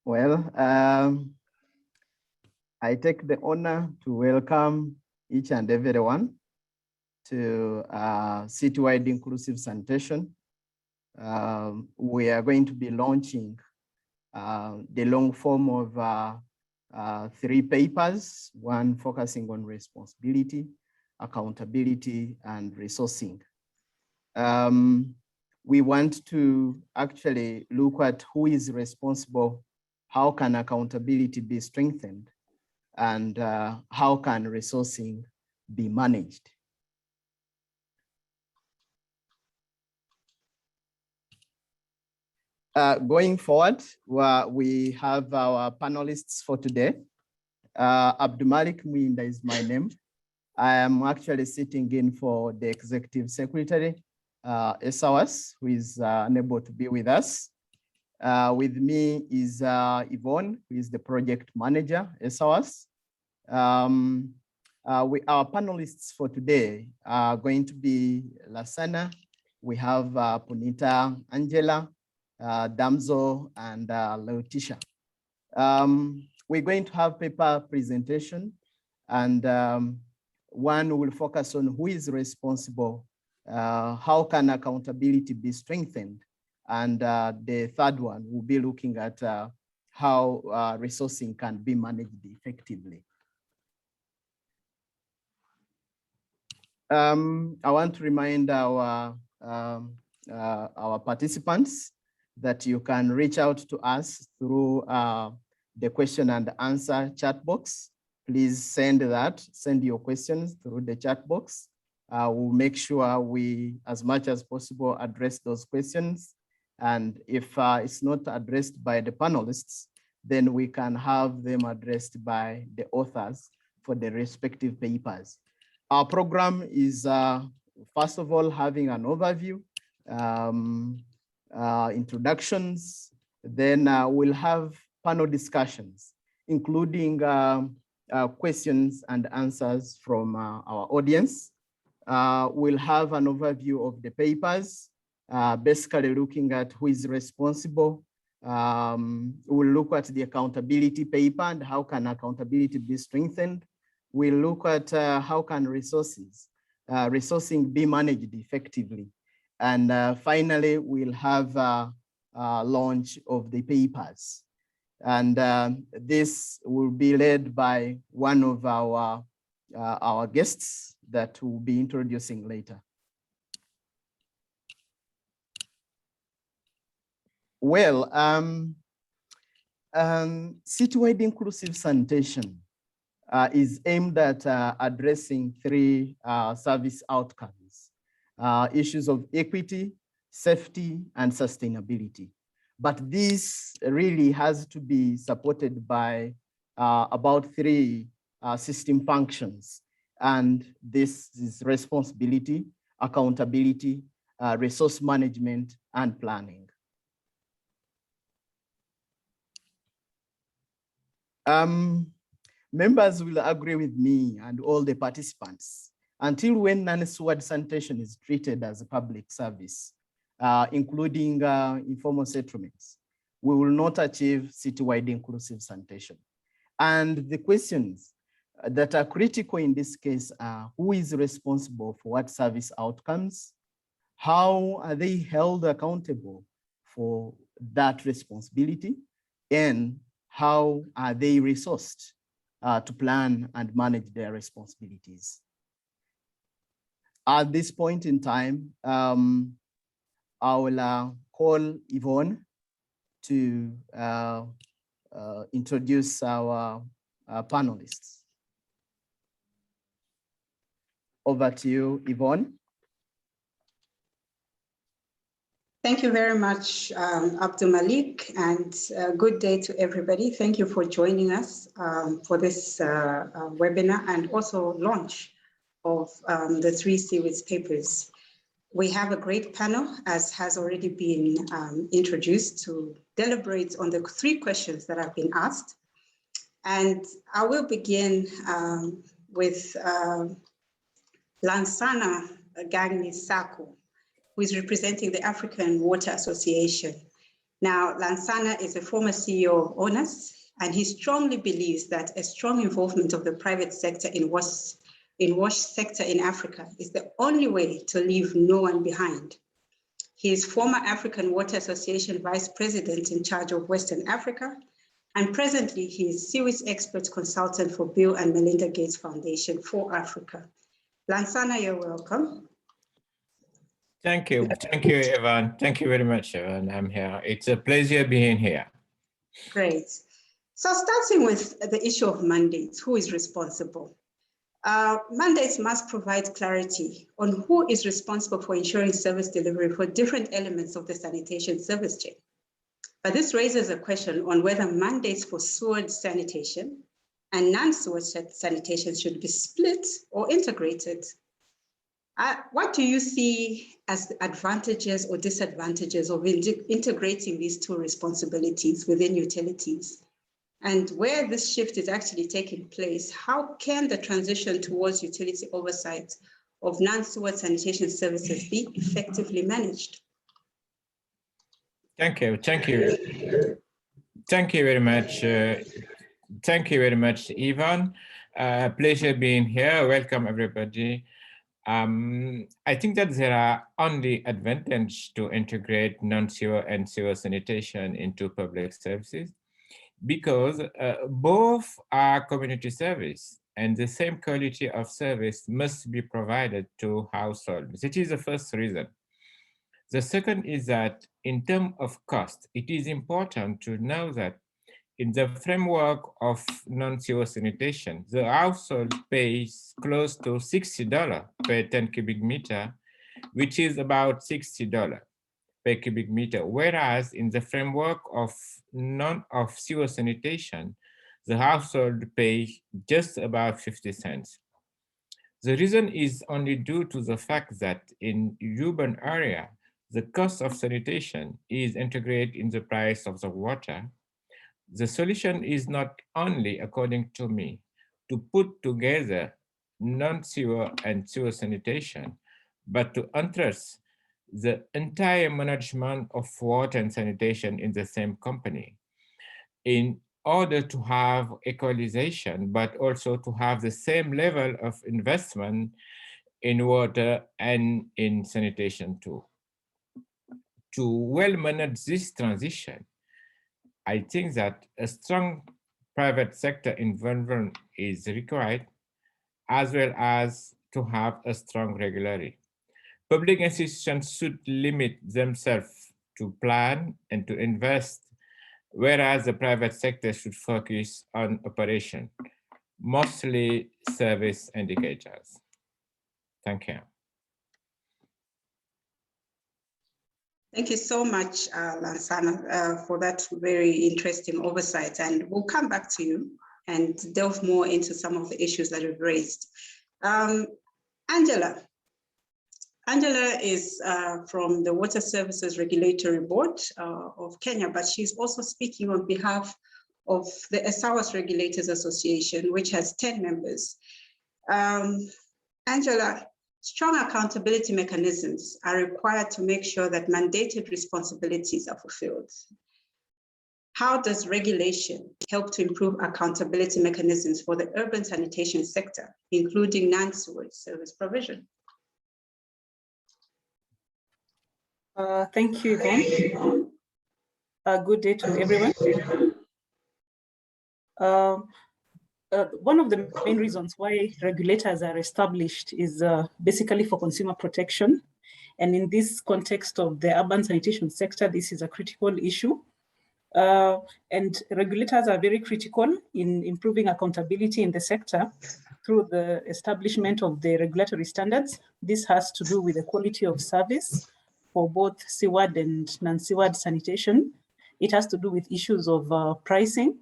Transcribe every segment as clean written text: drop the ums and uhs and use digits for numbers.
Well, I take the honor to welcome each and everyone to citywide inclusive sanitation. We are going to be launching the long form of 3 papers, one focusing on responsibility, accountability, and resourcing. We want to actually look at who is responsible, how can accountability be strengthened, and how can resourcing be managed. Going forward, we have our panelists for today. Abdumalik Mwinda is my name. I am actually sitting in for the Executive Secretary, Esawas, who is unable to be with us. With me is Yvonne, who is the Project Manager, Esawas. Our panelists for today are going to be Lasana, we have Punita, Angela, Damzo, and Letitia. We're going to have paper presentation, and one will focus on who is responsible, how can accountability be strengthened, and the third one will be looking at how resourcing can be managed effectively. I want to remind our participants that you can reach out to us through the question and answer chat box. Please send your questions through the chat box. We'll make sure we, as much as possible, address those questions. And if it's not addressed by the panelists, then we can have them addressed by the authors for the respective papers. Our program is, first of all, having an overview, introductions, then we'll have panel discussions, including questions and answers from our audience. We'll have an overview of the papers, basically looking at who is responsible. We'll look at the accountability paper and how can accountability be strengthened. We'll look at how can resourcing be managed effectively. And finally, we'll have a launch of the papers. And this will be led by one of our guests that we'll be introducing later. Well, citywide inclusive sanitation is aimed at addressing 3 service outcomes, issues of equity, safety, and sustainability. But this really has to be supported by about 3 system functions. And this is responsibility, accountability, resource management, and planning. Members will agree with me and all the participants. Until when non-sewered sanitation is treated as a public service, including informal settlements, we will not achieve citywide inclusive sanitation. And the questions that are critical in this case are: who is responsible for what service outcomes? How are they held accountable for that responsibility? And how are they resourced to plan and manage their responsibilities? At this point in time, I will call Yvonne to introduce our panelists. Over to you, Yvonne. Thank you very much, Abdul Malik, and good day to everybody. Thank you for joining us for this webinar and also launch of the 3 seaweeds papers. We have a great panel, as has already been introduced, to deliberate on the 3 questions that have been asked. And I will begin with Lansana Gagni Sako, who is representing the African Water Association. Now, Lansana is a former CEO of ONAS, and he strongly believes that a strong involvement of the private sector in wash sector in Africa is the only way to leave no one behind. He is former African Water Association Vice President in charge of Western Africa, and presently he is Seaweeds Expert Consultant for Bill and Melinda Gates Foundation for Africa. Lansana, you're welcome. Thank you, Evan. Thank you very much, Evan. I'm here. It's a pleasure being here. Great. So starting with the issue of mandates, who is responsible? Mandates must provide clarity on who is responsible for ensuring service delivery for different elements of the sanitation service chain. But this raises a question on whether mandates for sewage sanitation and non-sewage sanitation should be split or integrated. What do you see as the advantages or disadvantages of integrating these 2 responsibilities within utilities? And where this shift is actually taking place, how can the transition towards utility oversight of non-sewage sanitation services be effectively managed? Thank you. Thank you. Thank you very much. Thank you very much, Yvonne. Pleasure being here. Welcome, everybody. I think that there are only advantages to integrate non-sewer and sewer sanitation into public services, because both are community service and the same quality of service must be provided to households. It is the first reason. The second is that in terms of cost, it is important to know that in the framework of non-sewer sanitation, the household pays close to $60 per 10 cubic meter, which is about $60 per cubic meter. Whereas in the framework of sewer sanitation, the household pays just about 50 cents. The reason is only due to the fact that in urban area, the cost of sanitation is integrated in the price of the water. The solution is not only, according to me, to put together non-sewer and sewer sanitation, but to entrust the entire management of water and sanitation in the same company in order to have equalization, but also to have the same level of investment in water and in sanitation too. To well manage this transition, I think that a strong private sector involvement is required, as well as to have a strong regulatory. Public institutions should limit themselves to plan and to invest, whereas the private sector should focus on operation, mostly service indicators. Thank you. Thank you so much, Lansana, for that very interesting oversight. And we'll come back to you and delve more into some of the issues that you've raised. Angela. Angela is from the Water Services Regulatory Board of Kenya, but she's also speaking on behalf of the ESAWAS Regulators Association, which has 10 members. Angela, strong accountability mechanisms are required to make sure that mandated responsibilities are fulfilled. How does regulation help to improve accountability mechanisms for the urban sanitation sector, including non-sewage service provision? Thank you again. Good day to everyone. One of the main reasons why regulators are established is basically for consumer protection. And in this context of the urban sanitation sector, this is a critical issue. And regulators are very critical in improving accountability in the sector through the establishment of the regulatory standards. This has to do with the quality of service for both seaward and non-seaward sanitation. It has to do with issues of pricing.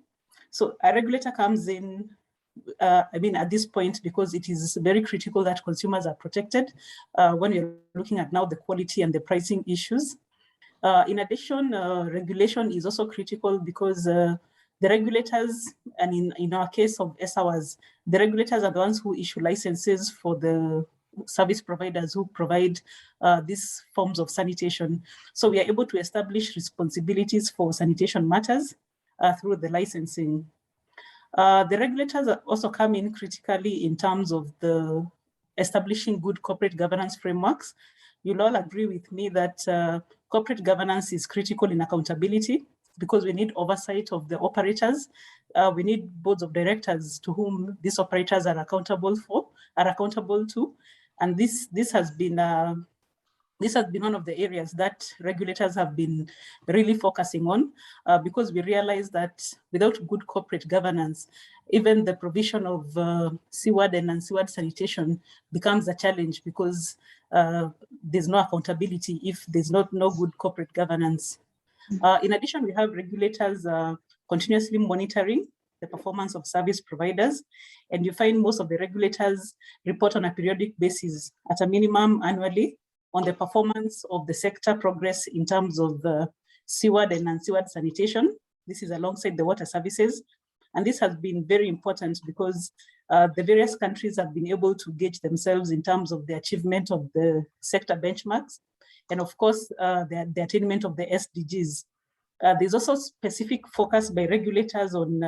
So a regulator comes in, at this point, because it is very critical that consumers are protected when you're looking at now the quality and the pricing issues. In addition, regulation is also critical because the regulators, and in our case of SOWs, the regulators are the ones who issue licenses for the service providers who provide these forms of sanitation. So we are able to establish responsibilities for sanitation matters through the licensing. The regulators also come in critically in terms of the establishing good corporate governance frameworks. You'll all agree with me that corporate governance is critical in accountability because we need oversight of the operators. We need boards of directors to whom these operators are accountable to. And this has been one of the areas that regulators have been really focusing on because we realize that without good corporate governance, even the provision of seaward and non-seaward sanitation becomes a challenge because there's no accountability if there's no good corporate governance. In addition, we have regulators continuously monitoring the performance of service providers, and you find most of the regulators report on a periodic basis, at a minimum annually, on the performance of the sector progress in terms of seaward and non-seaward sanitation. This is alongside the water services. And this has been very important because the various countries have been able to gauge themselves in terms of the achievement of the sector benchmarks. And of course, the attainment of the SDGs. There's also specific focus by regulators on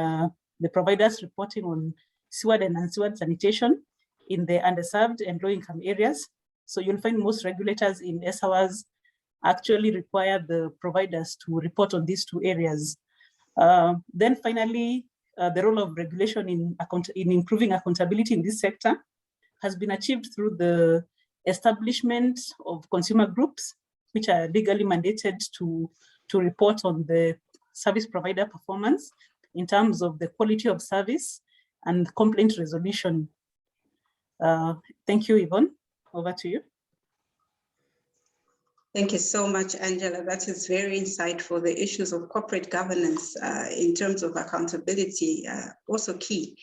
the providers reporting on seaward and non-seaward sanitation in the underserved and low-income areas. So you'll find most regulators in SOWs actually require the providers to report on these two areas. Then finally, the role of regulation in improving accountability in this sector has been achieved through the establishment of consumer groups, which are legally mandated to report on the service provider performance in terms of the quality of service and complaint resolution. Thank you, Yvonne. Over to you. Thank you so much, Angela. That is very insightful. The issues of corporate governance in terms of accountability also key.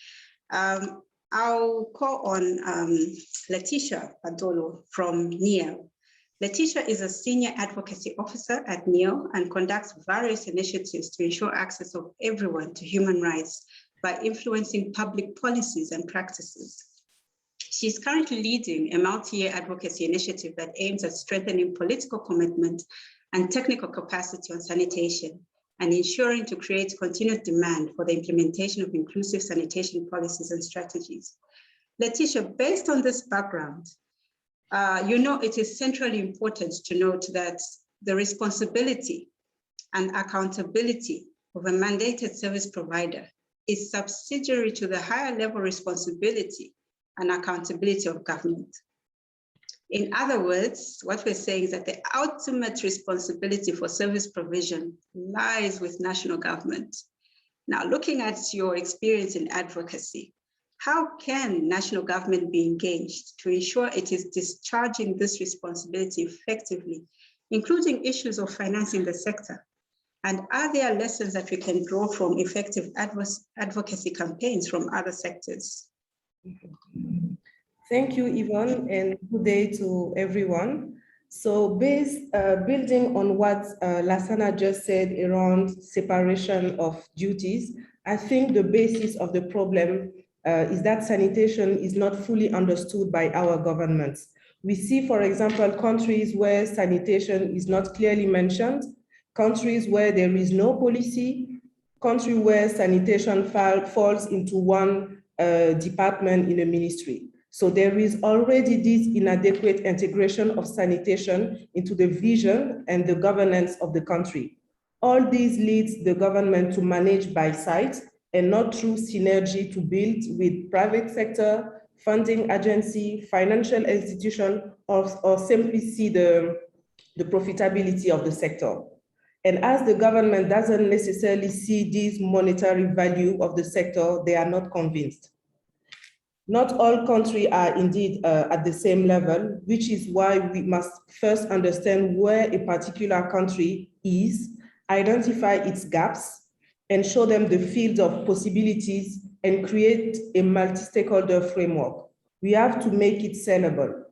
I'll call on Letitia Padolo from NEO. Letitia is a senior advocacy officer at NEO and conducts various initiatives to ensure access of everyone to human rights by influencing public policies and practices. She's currently leading a multi-year advocacy initiative that aims at strengthening political commitment and technical capacity on sanitation and ensuring to create continued demand for the implementation of inclusive sanitation policies and strategies. Letitia, based on this background, it is centrally important to note that the responsibility and accountability of a mandated service provider is subsidiary to the higher level responsibility and accountability of government. In other words, what we're saying is that the ultimate responsibility for service provision lies with national government. Now, looking at your experience in advocacy, how can national government be engaged to ensure it is discharging this responsibility effectively, including issues of financing the sector? And are there lessons that we can draw from effective advocacy campaigns from other sectors? Thank you, Yvonne, and good day to everyone. So building on what Lassana just said around separation of duties, I think the basis of the problem is that sanitation is not fully understood by our governments. We see, for example, countries where sanitation is not clearly mentioned, countries where there is no policy, countries where sanitation falls into one department in a ministry. So there is already this inadequate integration of sanitation into the vision and the governance of the country. All these leads the government to manage by site and not through synergy to build with private sector, funding agency, financial institution, or simply see the profitability of the sector. And as the government doesn't necessarily see this monetary value of the sector, they are not convinced. Not all countries are indeed at the same level, which is why we must first understand where a particular country is, identify its gaps, and show them the field of possibilities and create a multi-stakeholder framework. We have to make it sellable.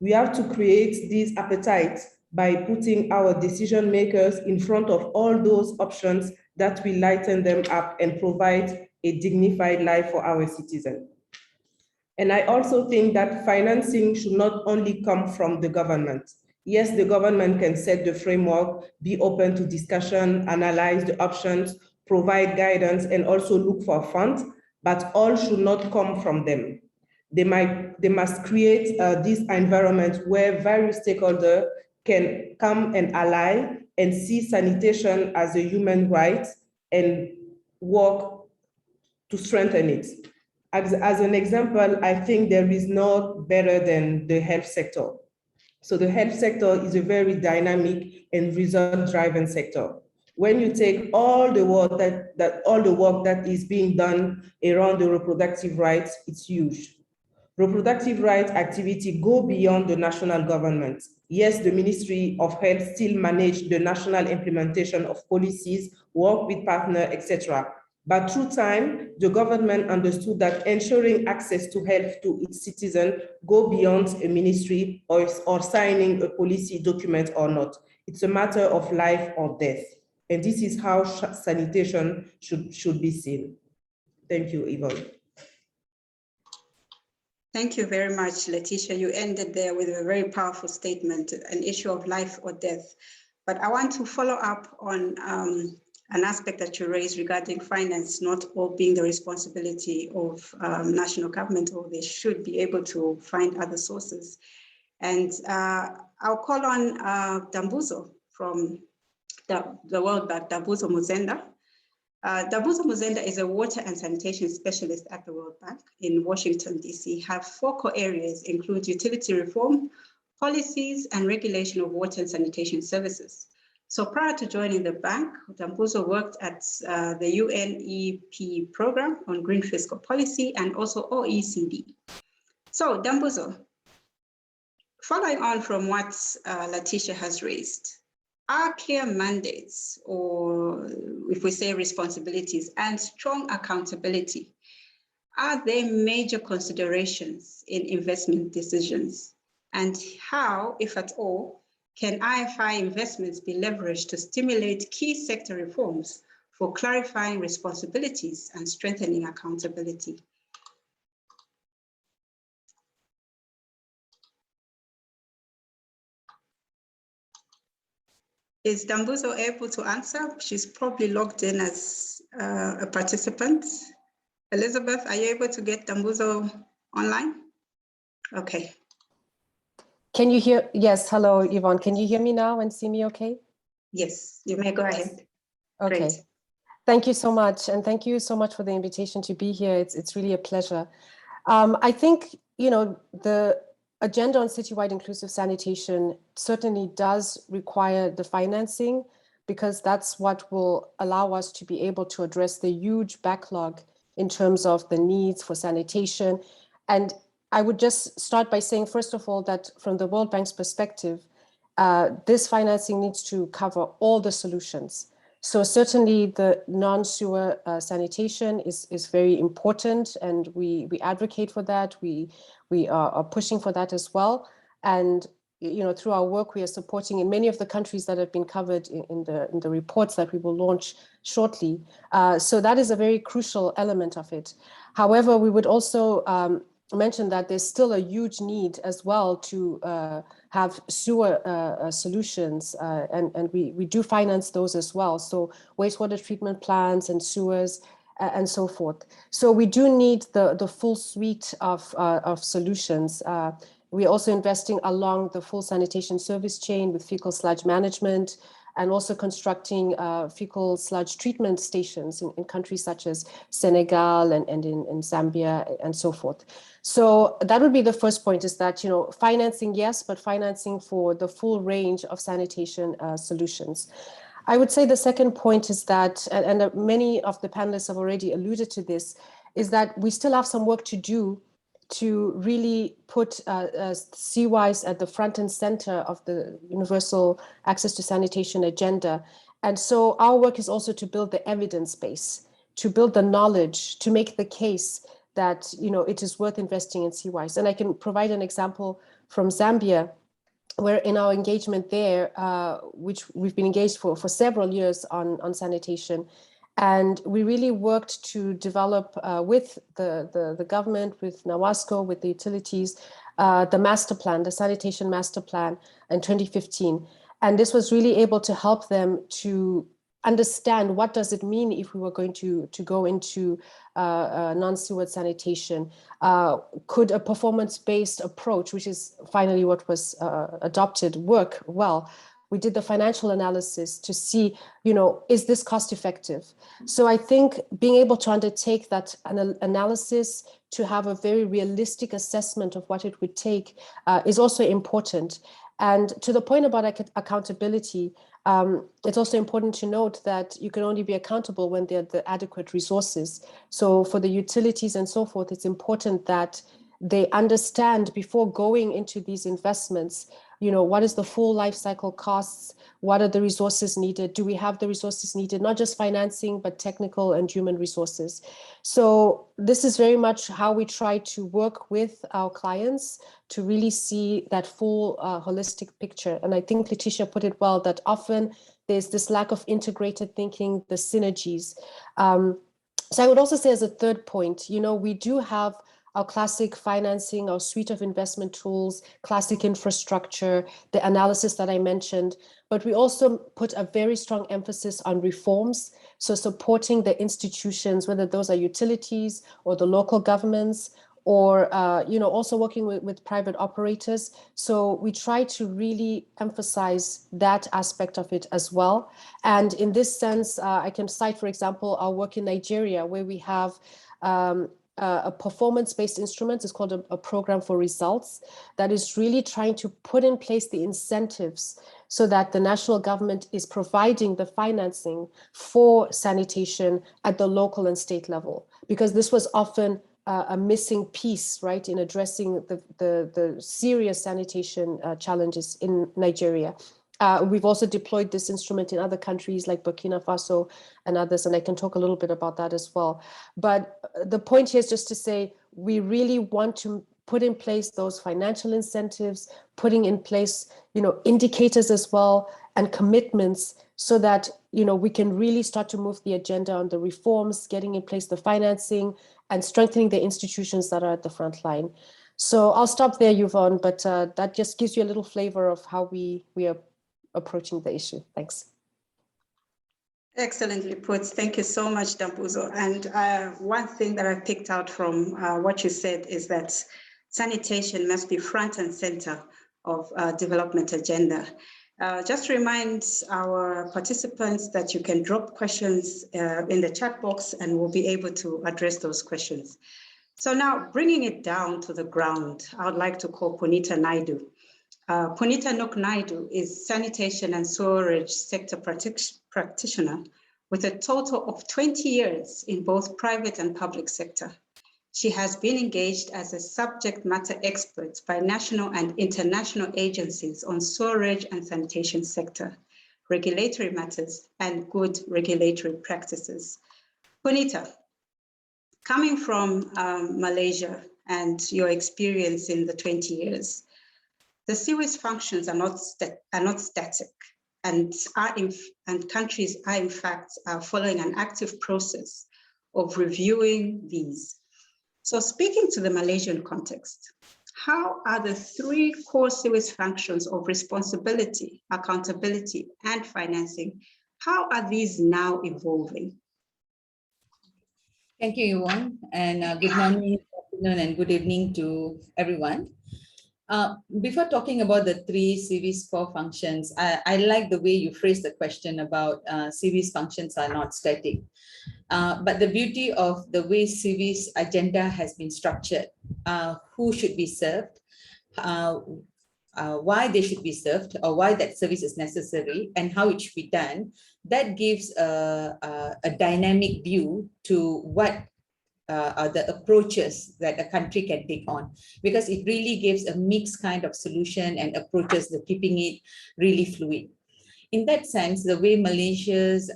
We have to create this appetite by putting our decision makers in front of all those options that will lighten them up and provide a dignified life for our citizens. And I also think that financing should not only come from the government. Yes, the government can set the framework, be open to discussion, analyze the options, provide guidance, and also look for funds, but all should not come from them. They must create this environment where various stakeholders can come and ally and see sanitation as a human right and work to strengthen it. As an example, I think there is no better than the health sector. So the health sector is a very dynamic and result-driven sector. When you take all the work that is being done around the reproductive rights, it's huge. Reproductive rights activity go beyond the national government. Yes, the Ministry of Health still manage the national implementation of policies, work with partners, etc. But through time, the government understood that ensuring access to health to its citizens go beyond a ministry or signing a policy document or not. It's a matter of life or death. And this is how sanitation should be seen. Thank you, Yvonne. Thank you very much, Letitia. You ended there with a very powerful statement, an issue of life or death. But I want to follow up on an aspect that you raised regarding finance not all being the responsibility of national government, or they should be able to find other sources. And I'll call on Dambuzo from the World Bank, Dambuzo Muzenda. Dambuzo Muzenda is a water and sanitation specialist at the World Bank in Washington, D.C. Her focal areas include utility reform, policies, and regulation of water and sanitation services. So prior to joining the bank, Dambuzo worked at the UNEP program on green fiscal policy and also OECD. So Dambuzo, following on from what Letitia has raised, are clear mandates, or if we say responsibilities, and strong accountability, are they major considerations in investment decisions? And how, if at all, can IFI investments be leveraged to stimulate key sector reforms for clarifying responsibilities and strengthening accountability? Is Dambuzo able to answer? She's probably logged in as a participant. Elizabeth, are you able to get Dambuzo online? Okay. Can you hear? Yes, hello, Yvonne. Can you hear me now and see me okay? Yes, you may go ahead. Okay. Great. Thank you so much. And thank you so much for the invitation to be here. It's really a pleasure. I think, the agenda on citywide inclusive sanitation certainly does require the financing, because that's what will allow us to be able to address the huge backlog in terms of the needs for sanitation. And I would just start by saying, first of all, that from the World Bank's perspective, this financing needs to cover all the solutions. So certainly the non-sewer sanitation is very important, and we advocate for that. We are pushing for that as well. And through our work, we are supporting in many of the countries that have been covered in the reports that we will launch shortly. So that is a very crucial element of it. However, we would also mention that there's still a huge need as well to have sewer solutions, and we do finance those as well. So wastewater treatment plants and sewers and so forth. So we do need the full suite of solutions. We're also investing along the full sanitation service chain with fecal sludge management, and also constructing fecal sludge treatment stations in countries such as Senegal and in Zambia and so forth. So that would be the first point, is that, financing, yes, but financing for the full range of sanitation solutions. I would say the second point is that, and many of the panelists have already alluded to this, is that we still have some work to do to really put CWISE at the front and center of the universal access to sanitation agenda. And so our work is also to build the evidence base, to build the knowledge, to make the case that, you know, it is worth investing in CWISE. And I can provide an example from Zambia, where in our engagement there, which we've been engaged for several years on sanitation, and we really worked to develop with the government, with NAWASCO, with the utilities, the master plan, the sanitation master plan in 2015. And this was really able to help them to understand what does it mean if we were going to go into non-sewer sanitation. Could a performance-based approach, which is finally what was adopted, work well? We did the financial analysis to see, you know, is this cost effective? So I think being able to undertake that analysis, to have a very realistic assessment of what it would take is also important. And to the point about accountability, it's also important to note that you can only be accountable when there are the adequate resources. So for the utilities and so forth, it's important that they understand before going into these investments, you know, what is the full life cycle costs? What are the resources needed? Do we have the resources needed? Not just financing, but technical and human resources. So this is very much how we try to work with our clients to really see that full holistic picture. And I think Letitia put it well, that often there's this lack of integrated thinking, the synergies. So I would also say as a third point, you know, we do have our classic financing, our suite of investment tools, classic infrastructure, the analysis that I mentioned, but we also put a very strong emphasis on reforms. So supporting the institutions, whether those are utilities or the local governments, or you know, also working with private operators. So we try to really emphasize that aspect of it as well. And in this sense, I can cite, for example, our work in Nigeria, where we have a performance-based instrument. Is called a program for results, that is really trying to put in place the incentives so that the national government is providing the financing for sanitation at the local and state level, because this was often a missing piece, right, in addressing the serious sanitation challenges in Nigeria. We've also deployed this instrument in other countries like Burkina Faso and others, and I can talk a little bit about that as well. But the point here is just to say, we really want to put in place those financial incentives, putting in place, you know, indicators as well, and commitments, so that, you know, we can really start to move the agenda on the reforms, getting in place the financing, and strengthening the institutions that are at the front line. So I'll stop there, Yvonne, but that just gives you a little flavor of how we are approaching the issue. Thanks. Excellently put. Thank you so much, Dambuzo. And one thing that I picked out from what you said is that sanitation must be front and center of development agenda. Just remind our participants that you can drop questions in the chat box and we'll be able to address those questions. So now, bringing it down to the ground, I would like to call Punita Naidu. Punita Naidu is sanitation and sewerage sector practitioner with a total of 20 years in both private and public sector. She has been engaged as a subject matter expert by national and international agencies on sewerage and sanitation sector, regulatory matters, and good regulatory practices. Punita, coming from Malaysia and your experience in the 20 years, the CWIS functions are not static, and countries are in fact following an active process of reviewing these. So speaking to the Malaysian context, how are the three core CWIS functions of responsibility, accountability, and financing, how are these now evolving? Thank you, Yvonne, and good morning, good afternoon, and good evening to everyone. Before talking about the three CWIS core functions, I like the way you phrased the question about CWIS functions are not static. But the beauty of the way CWIS agenda has been structured, who should be served, why they should be served, or why that service is necessary, and how it should be done, that gives a dynamic view to what are the approaches that a country can take on, because it really gives a mixed kind of solution and approaches, the keeping it really fluid. In that sense, the way Malaysia's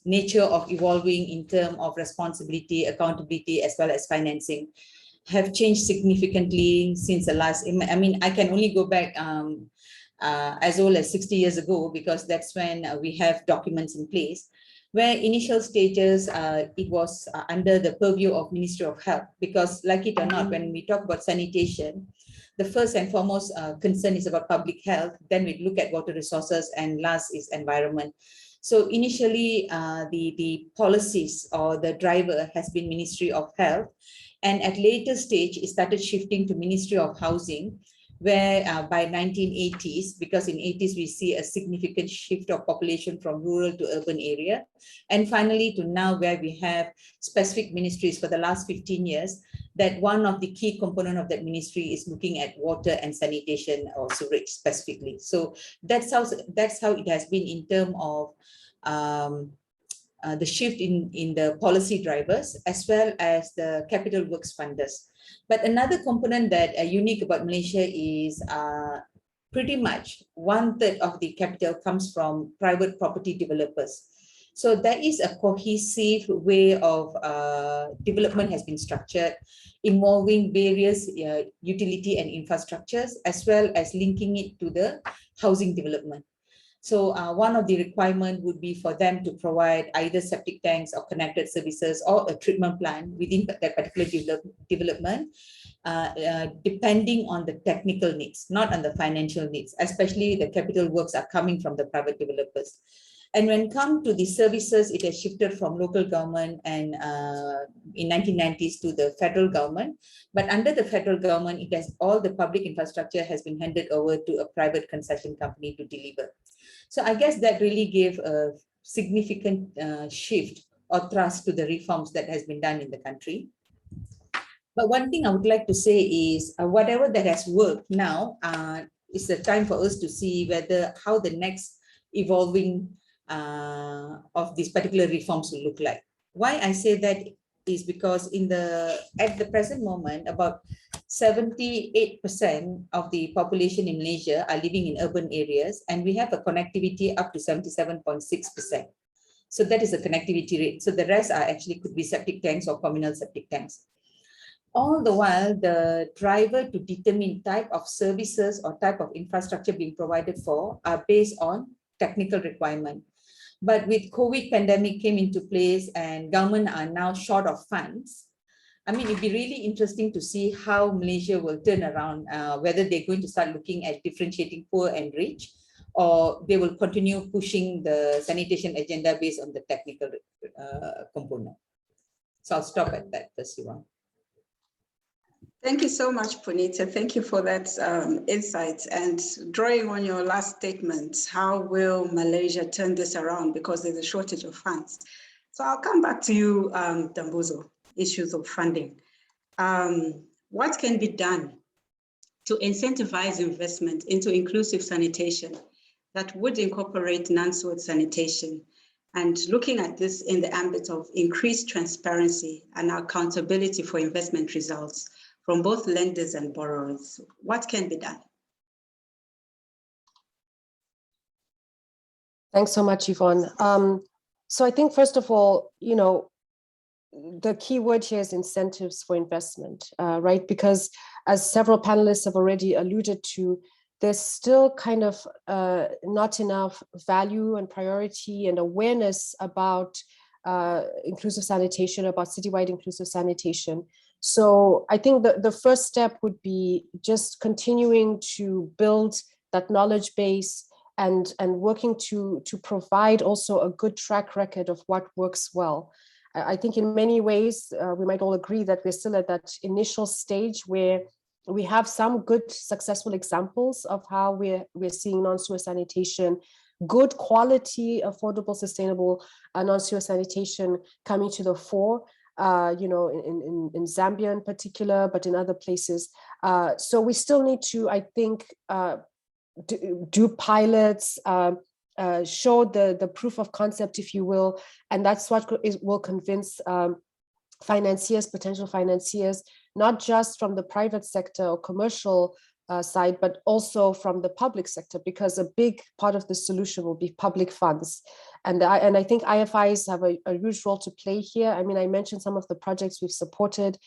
nature of evolving in terms of responsibility, accountability, as well as financing have changed significantly since the last, I mean, I can only go back as old as 60 years ago, because that's when we have documents in place, where initial stages, it was under the purview of Ministry of Health, because like it or not, when we talk about sanitation, the first and foremost concern is about public health, then we look at water resources, and last is environment. So initially, the policies or the driver has been Ministry of Health, and at later stage, it started shifting to Ministry of Housing, where by 1980s, because in 80s we see a significant shift of population from rural to urban area, and finally to now, where we have specific ministries for the last 15 years, that one of the key component of that ministry is looking at water and sanitation or sewage specifically. So that's how it has been in terms of the shift in the policy drivers, as well as the capital works funders. But another component that unique about Malaysia is pretty much 1/3 of the capital comes from private property developers. So there is a cohesive way of development has been structured, involving various utility and infrastructures, as well as linking it to the housing development. So one of the requirement would be for them to provide either septic tanks or connected services or a treatment plant within that particular development, depending on the technical needs, not on the financial needs, especially the capital works are coming from the private developers. And when it comes to the services, it has shifted from local government and in 1990s to the federal government. But under the federal government, it has all the public infrastructure has been handed over to a private concession company to deliver. So I guess that really gave a significant shift or thrust to the reforms that has been done in the country. But one thing I would like to say is whatever that has worked now, is the time for us to see how the next evolving of these particular reforms will look like. Why I say that is because at the present moment, about 78% of the population in Malaysia are living in urban areas, and we have a connectivity up to 77.6%. So that is a connectivity rate. So the rest are actually could be septic tanks or communal septic tanks. All the while, the driver to determine type of services or type of infrastructure being provided for are based on technical requirement. But with COVID pandemic came into place and government are now short of funds, I mean, it'd be really interesting to see how Malaysia will turn around, whether they're going to start looking at differentiating poor and rich, or they will continue pushing the sanitation agenda based on the technical component. So I'll stop at that, Siwan. Thank you so much, Punita. Thank you for that insight. And drawing on your last statement, how will Malaysia turn this around, because there's a shortage of funds? So I'll come back to you, Dambuzo, issues of funding. What can be done to incentivize investment into inclusive sanitation that would incorporate non-sewage sanitation, and looking at this in the ambit of increased transparency and accountability for investment results from both lenders and borrowers? What can be done? Thanks so much, Yvonne. So I think, first of all, the key word here is incentives for investment, right? Because as several panelists have already alluded to, there's still kind of not enough value and priority and awareness about inclusive sanitation, about citywide inclusive sanitation. So I think the first step would be just continuing to build that knowledge base and working to provide also a good track record of what works well. I think in many ways, we might all agree that we're still at that initial stage where we have some good successful examples of how we're seeing non-sewer sanitation, good quality, affordable, sustainable non-sewer sanitation coming to the fore. In Zambia in particular, but in other places. So we still need to, I think, do pilots, show the proof of concept, if you will, and that's what will convince financiers, potential financiers, not just from the private sector or commercial side, but also from the public sector, because a big part of the solution will be public funds. And I think IFIs have a huge role to play here. I mean, I mentioned some of the projects we've supported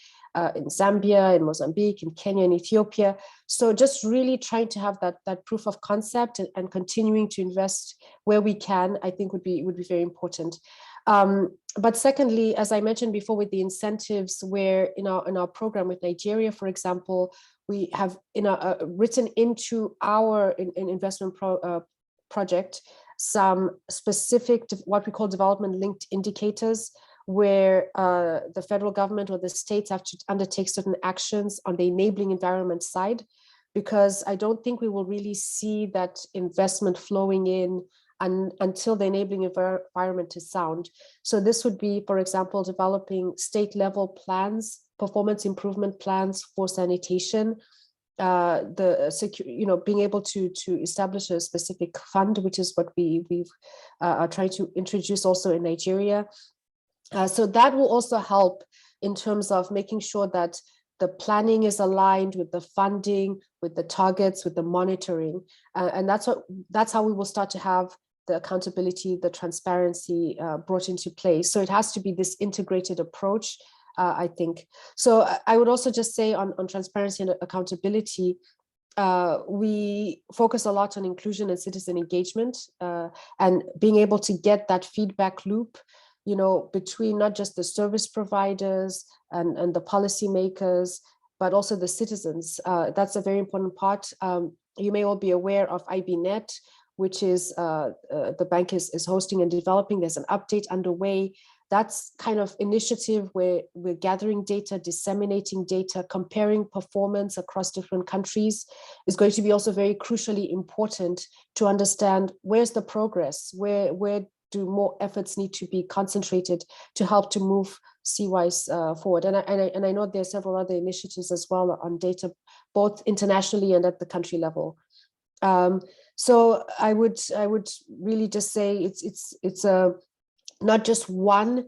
in Zambia, in Mozambique, in Kenya, in Ethiopia. So just really trying to have that proof of concept and continuing to invest where we can, I think would be very important. But secondly, as I mentioned before, with the incentives, where in our program with Nigeria, for example, we have written into our investment project some specific, what we call development linked indicators, where the federal government or the states have to undertake certain actions on the enabling environment side, because I don't think we will really see that investment flowing in until the enabling environment is sound. So this would be, for example, developing state level plans, performance improvement plans for sanitation, being able to establish a specific fund, which is what we are trying to introduce also in Nigeria. So that will also help in terms of making sure that the planning is aligned with the funding, with the targets, with the monitoring. And that's how we will start to have the accountability, the transparency brought into place. So it has to be this integrated approach, I think. So I would also just say on transparency and accountability, we focus a lot on inclusion and citizen engagement, and being able to get that feedback loop, between not just the service providers and the policymakers, but also the citizens. That's a very important part. You may all be aware of IBNet, which is the bank is hosting and developing. There's an update underway. That's kind of initiative where we're gathering data, disseminating data, comparing performance across different countries is going to be also very crucially important to understand where's the progress, where do more efforts need to be concentrated to help to move CWISE forward. And I know there are several other initiatives as well on data, both internationally and at the country level. So I would really just say it's not just one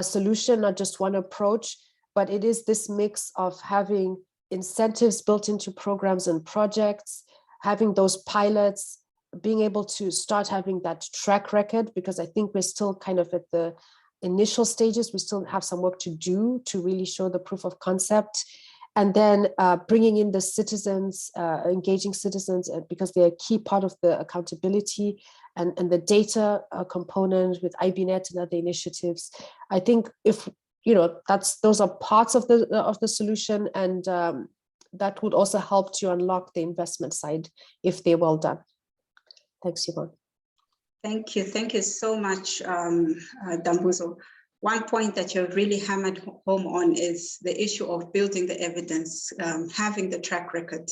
solution, not just one approach, but it is this mix of having incentives built into programs and projects, having those pilots, being able to start having that track record, because I think we're still kind of at the initial stages. We still have some work to do to really show the proof of concept. And then bringing in the citizens, engaging citizens, because they're a key part of the accountability and the data component with IBNet and other initiatives. I think if, those are parts of the solution, and that would also help to unlock the investment side if they're well done. Thanks, Yvonne. Thank you. Thank you so much, Dambuzo. One point that you've really hammered home on is the issue of building the evidence, having the track record.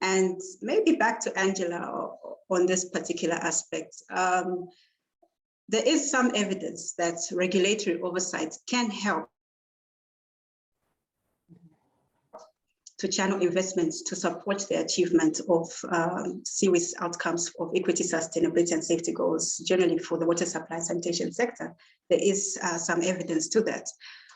And maybe back to Angela on this particular aspect. There is some evidence that regulatory oversight can help to channel investments to support the achievement of CWIS outcomes of equity, sustainability, and safety goals, generally for the water supply sanitation sector. There is some evidence to that.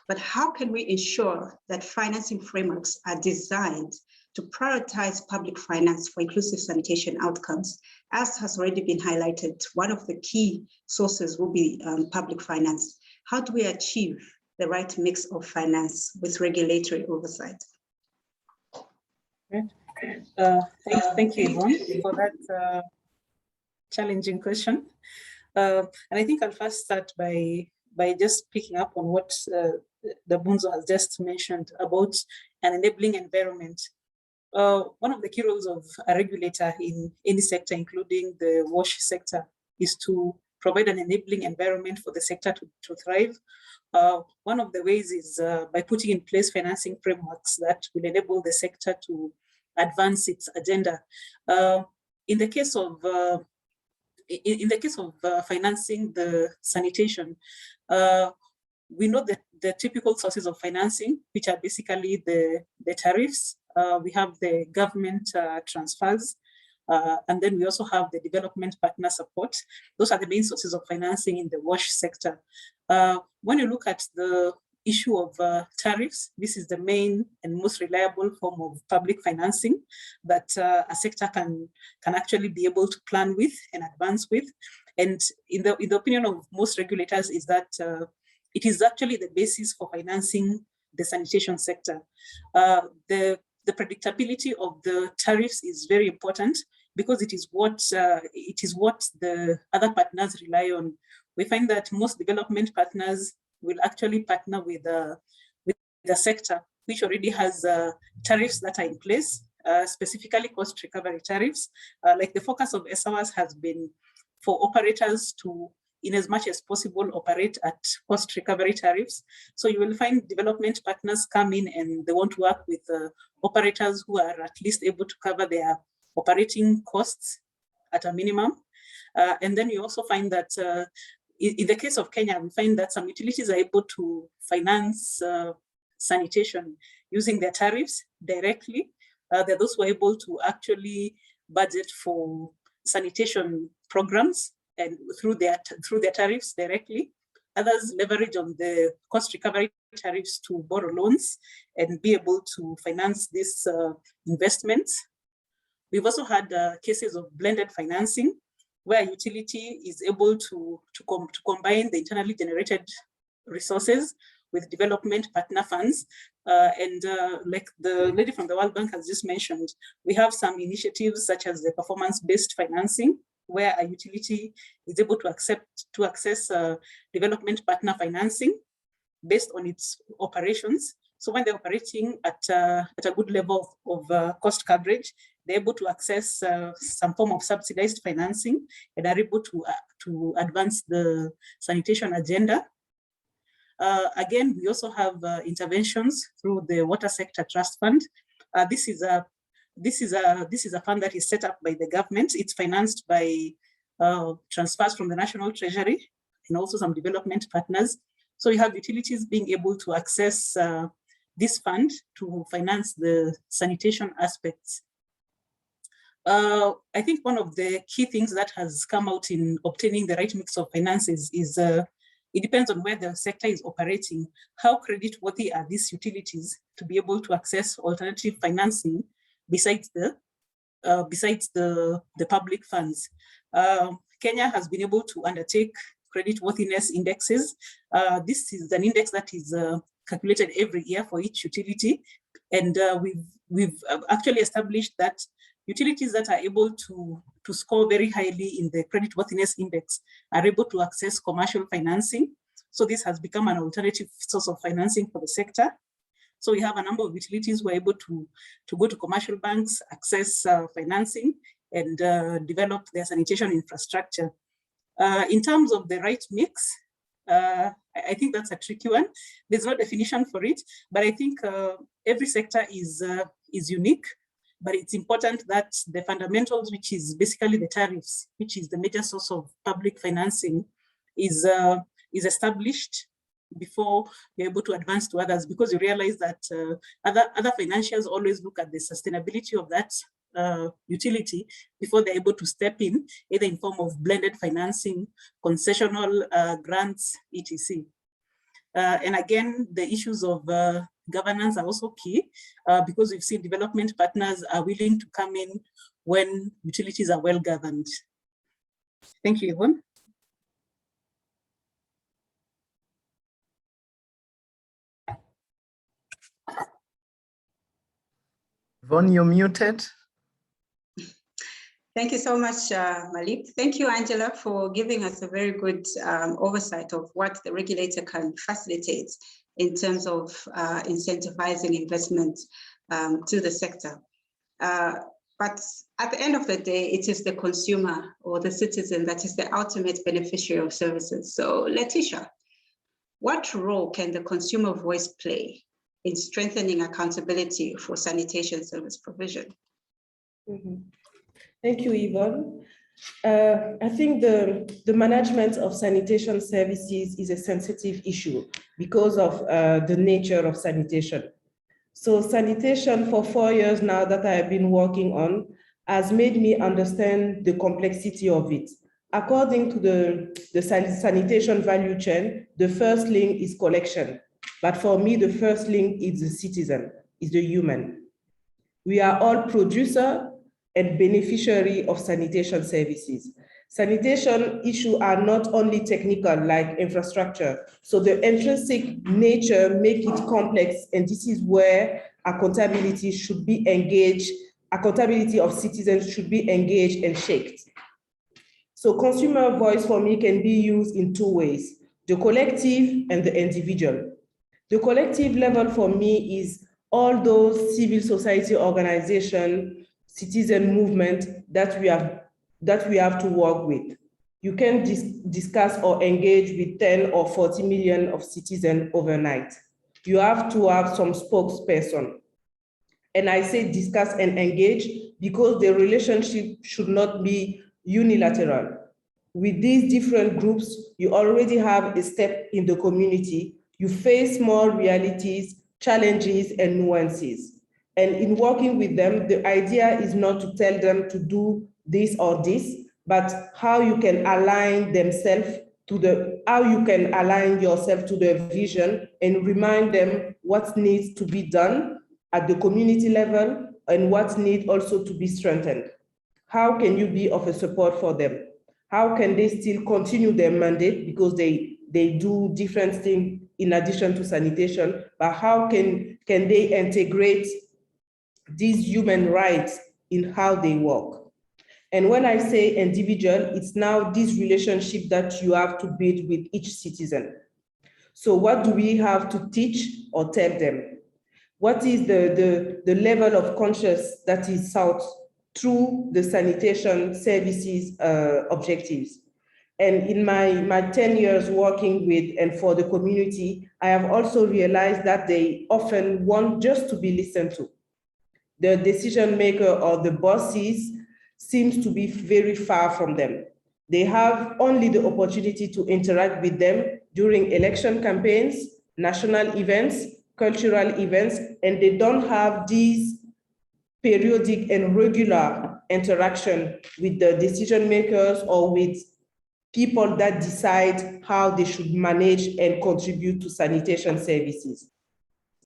But how can we ensure that financing frameworks are designed to prioritize public finance for inclusive sanitation outcomes? As has already been highlighted, one of the key sources will be public finance. How do we achieve the right mix of finance with regulatory oversight? Thank you, Yvonne, for that challenging question. And I think I'll first start by just picking up on what Dambuzo has just mentioned about an enabling environment. One of the key roles of a regulator in any sector, including the WASH sector, is to provide an enabling environment for the sector to thrive. One of the ways is by putting in place financing frameworks that will enable the sector to advance its agenda. In the case of financing the sanitation, we know that the typical sources of financing, which are basically the tariffs. We have the government transfers. And then we also have the development partner support. Those are the main sources of financing in the WASH sector. When you look at the issue of tariffs, this is the main and most reliable form of public financing that a sector can actually be able to plan with and advance with. And in the opinion of most regulators is that it is actually the basis for financing the sanitation sector. The predictability of the tariffs is very important because it is what the other partners rely on. We find that most development partners will actually partner with the sector, which already has tariffs that are in place, specifically cost recovery tariffs. Like the focus of ESSAWAS has been for operators to, in as much as possible, operate at cost recovery tariffs. So you will find development partners come in and they want to work with operators who are at least able to cover their operating costs at a minimum. And then you also find that in the case of Kenya, we find that some utilities are able to finance sanitation using their tariffs directly. There are those who are able to actually budget for sanitation programs and through their tariffs directly. Others leverage on the cost recovery tariffs to borrow loans and be able to finance these investments. We've also had cases of blended financing, where a utility is able to combine the internally generated resources with development partner funds. Like the lady from the World Bank has just mentioned, we have some initiatives such as the performance-based financing, where a utility is able to access development partner financing based on its operations. So when they're operating at a good level of cost coverage, they're able to access some form of subsidized financing and are able to advance the sanitation agenda. Again, we also have interventions through the Water Sector Trust Fund. This is a fund that is set up by the government. It's financed by transfers from the National Treasury and also some development partners. So you have utilities being able to access this fund to finance the sanitation aspects. I think one of the key things that has come out in obtaining the right mix of finances is it depends on where the sector is operating. How creditworthy are these utilities to be able to access alternative financing besides the public funds? Kenya has been able to undertake creditworthiness indexes. This is an index that is calculated every year for each utility, and we've actually established that utilities that are able to score very highly in the creditworthiness index are able to access commercial financing. So this has become an alternative source of financing for the sector. So we have a number of utilities who are able to go to commercial banks, access financing, and develop their sanitation infrastructure. In terms of the right mix, I think that's a tricky one. There's no definition for it, but I think every sector is unique. But it's important that the fundamentals, which is basically the tariffs, which is the major source of public financing, is established before you're able to advance to others, because you realize that other financiers always look at the sustainability of that utility before they're able to step in, either in form of blended financing, concessional grants, etc. And again, the issues of governance are also key because we've seen development partners are willing to come in when utilities are well governed. Thank you, Yvonne. Yvonne, you're muted. Thank you so much, Malik. Thank you, Angela, for giving us a very good oversight of what the regulator can facilitate in terms of incentivizing investment to the sector. But at the end of the day, it is the consumer or the citizen that is the ultimate beneficiary of services. So, Letitia, what role can the consumer voice play in strengthening accountability for sanitation service provision? Mm-hmm. Thank you, Yvonne. I think the management of sanitation services is a sensitive issue because of the nature of sanitation. So sanitation, for 4 years now that I've been working on, has made me understand the complexity of it. According to the sanitation value chain, the first link is collection. But for me, the first link is the citizen, is the human. We are all producer and beneficiary of sanitation services. Sanitation issues are not only technical like infrastructure. So the intrinsic nature make it complex, and this is where accountability should be engaged. Accountability of citizens should be engaged and shaped. So consumer voice for me can be used in two ways, the collective and the individual. The collective level for me is all those civil society organizations, citizen movement that we have to work with. You can discuss or engage with 10 or 40 million of citizens overnight. You have to have some spokesperson. And I say discuss and engage because the relationship should not be unilateral. With these different groups, you already have a step in the community. You face more realities, challenges, and nuances. And in working with them, the idea is not to tell them to do this or this, but how you can align themselves to how you can align yourself to their vision and remind them what needs to be done at the community level and what needs also to be strengthened. How can you be of a support for them? How can they still continue their mandate because they do different things in addition to sanitation, but how can they integrate these human rights in how they work? And when I say individual, it's now this relationship that you have to build with each citizen. So what do we have to teach or tell them? What is the level of conscious that is sought through the sanitation services objectives? And in my 10 years working with and for the community, I have also realized that they often want just to be listened to. The decision maker or the bosses seems to be very far from them. They have only the opportunity to interact with them during election campaigns, national events, cultural events, and they don't have these periodic and regular interaction with the decision makers or with people that decide how they should manage and contribute to sanitation services.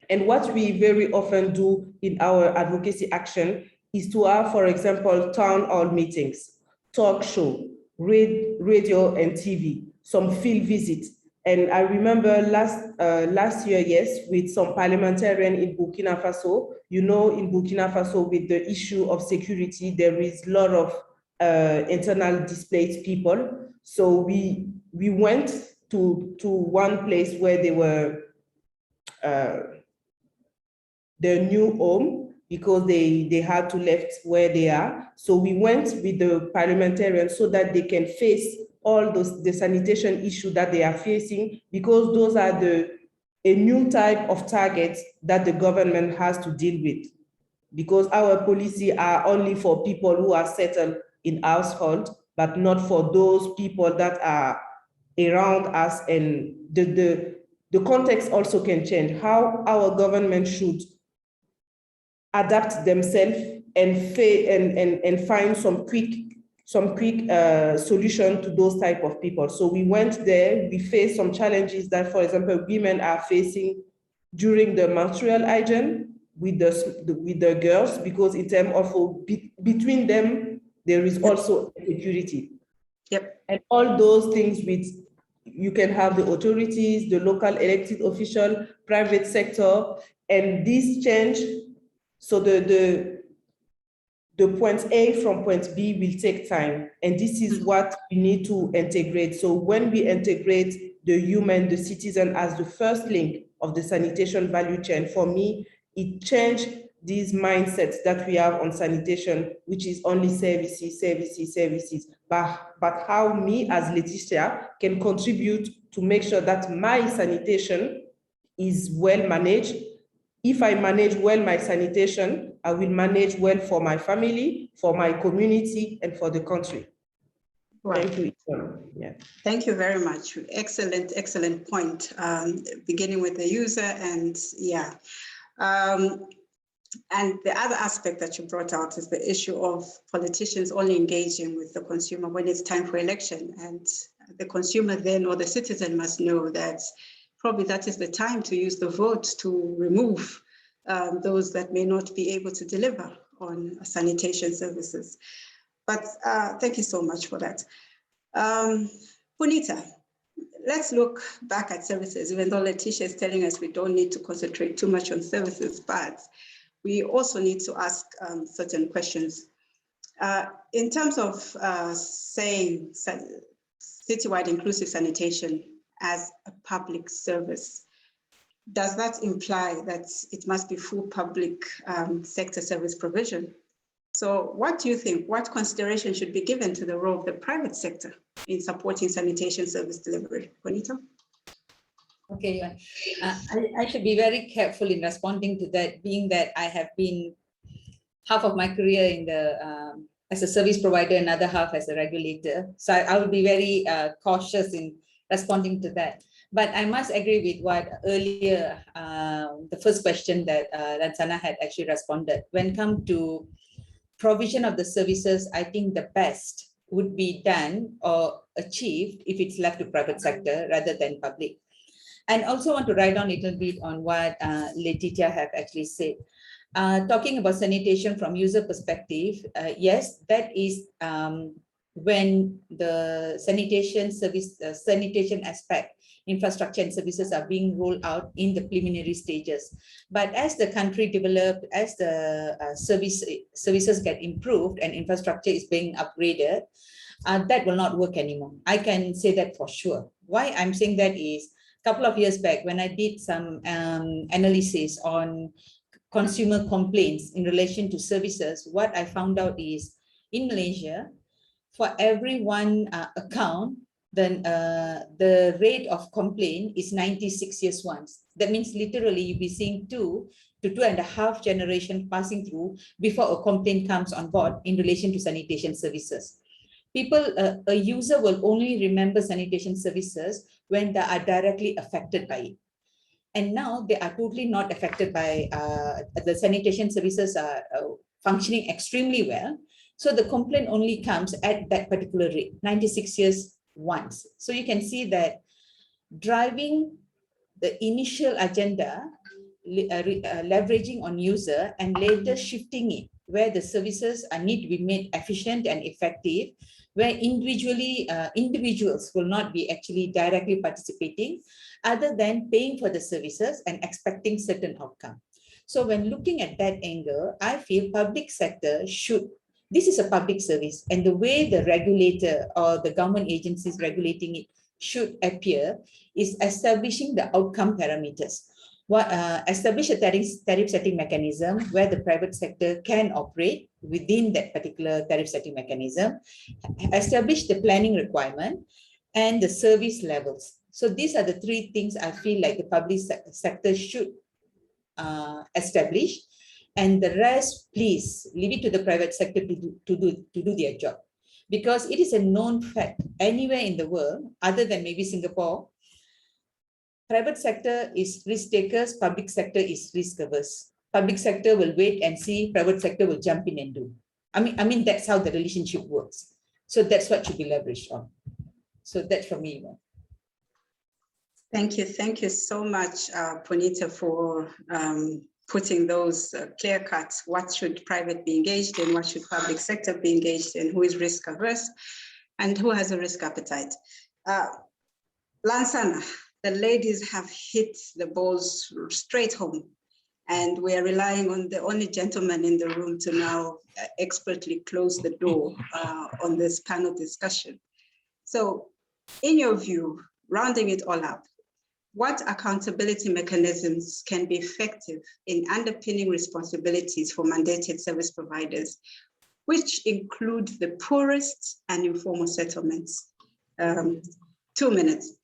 And what we very often do in our advocacy action is to have, for example, town hall meetings, talk show, radio and TV, some field visits. And I remember last year, yes, with some parliamentarian in Burkina Faso. You know, in Burkina Faso, with the issue of security, there is a lot of internal displaced people. So we went to one place where they were their new home because they had to left where they are. So we went with the parliamentarians so that they can face all the sanitation issue that they are facing, because those are a new type of targets that the government has to deal with. Because our policy are only for people who are settled in household, but not for those people that are around us. And the context also can change, how our government should adapt themselves and find some quick solution to those type of people. So we went there, we faced some challenges that, for example, women are facing during the menstrual hygiene with the girls, because in terms of between them, there is also insecurity. Yep. And all those things with, you can have the authorities, the local elected official, private sector, and this change. So the point A from point B will take time. And this is what we need to integrate. So when we integrate the human, the citizen as the first link of the sanitation value chain, for me, it changed these mindsets that we have on sanitation, which is only services. But how me as Laetitia can contribute to make sure that my sanitation is well managed. If I manage well my sanitation, I will manage well for my family, for my community, and for the country. Wow. Thank you. Yeah. Thank you very much. Excellent point. Beginning with the user, and yeah. And the other aspect that you brought out is the issue of politicians only engaging with the consumer when it's time for election. And the consumer then, or the citizen, must know that probably that is the time to use the vote to remove those that may not be able to deliver on sanitation services. But thank you so much for that. Punita, let's look back at services, even though Letitia is telling us we don't need to concentrate too much on services, but we also need to ask certain questions. In terms of saying citywide inclusive sanitation as a public service, does that imply that it must be full public sector service provision? So what do you think? What consideration should be given to the role of the private sector in supporting sanitation service delivery? Bonita? Okay, I should be very careful in responding to that, being that I have been half of my career in the as a service provider, another half as a regulator. So I will be very cautious in responding to that. But I must agree with what earlier, the first question that Lansana had actually responded. When it comes to provision of the services, I think the best would be done or achieved if it's left to private sector rather than public. And also want to write down a little bit on what Letitia have actually said. Talking about sanitation from user perspective, yes, that is when the sanitation service, sanitation aspect, infrastructure and services are being rolled out in the preliminary stages. But as the country developed, as the services get improved and infrastructure is being upgraded, that will not work anymore. I can say that for sure. Why I'm saying that is, a couple of years back when I did some analysis on consumer complaints in relation to services, what I found out is in Malaysia, for every one account, then the rate of complaint is 96 years once. That means literally you'll be seeing 2 to 2.5 generations passing through before a complaint comes on board in relation to sanitation services. People, a user will only remember sanitation services when they are directly affected by it. And now they are totally not affected by the sanitation services are functioning extremely well. So the complaint only comes at that particular rate, 96 years once. So you can see that driving the initial agenda, leveraging on user and later shifting it where the services need to be made efficient and effective, where individuals will not be actually directly participating other than paying for the services and expecting certain outcome. So when looking at that angle, I feel public sector should, this is a public service, and the way the regulator or the government agencies regulating it should appear is establishing the outcome parameters. Establish a tariff setting mechanism where the private sector can operate within that particular tariff setting mechanism, establish the planning requirement and the service levels. So these are the 3 things I feel like the public sector should establish, and the rest, please leave it to the private sector to do their job, because it is a known fact anywhere in the world other than maybe Singapore. Private sector is risk takers, public sector is risk averse. Public sector will wait and see, private sector will jump in and do. I mean that's how the relationship works. So that's what should be leveraged on. So that's from me. Thank you so much, Punita, for putting those clear cuts. What should private be engaged in? What should public sector be engaged in? Who is risk averse and who has a risk appetite? Lansana, the ladies have hit the balls straight home, and we are relying on the only gentleman in the room to now expertly close the door on this panel discussion. So in your view, rounding it all up, what accountability mechanisms can be effective in underpinning responsibilities for mandated service providers, which include the poorest and informal settlements? 2 minutes.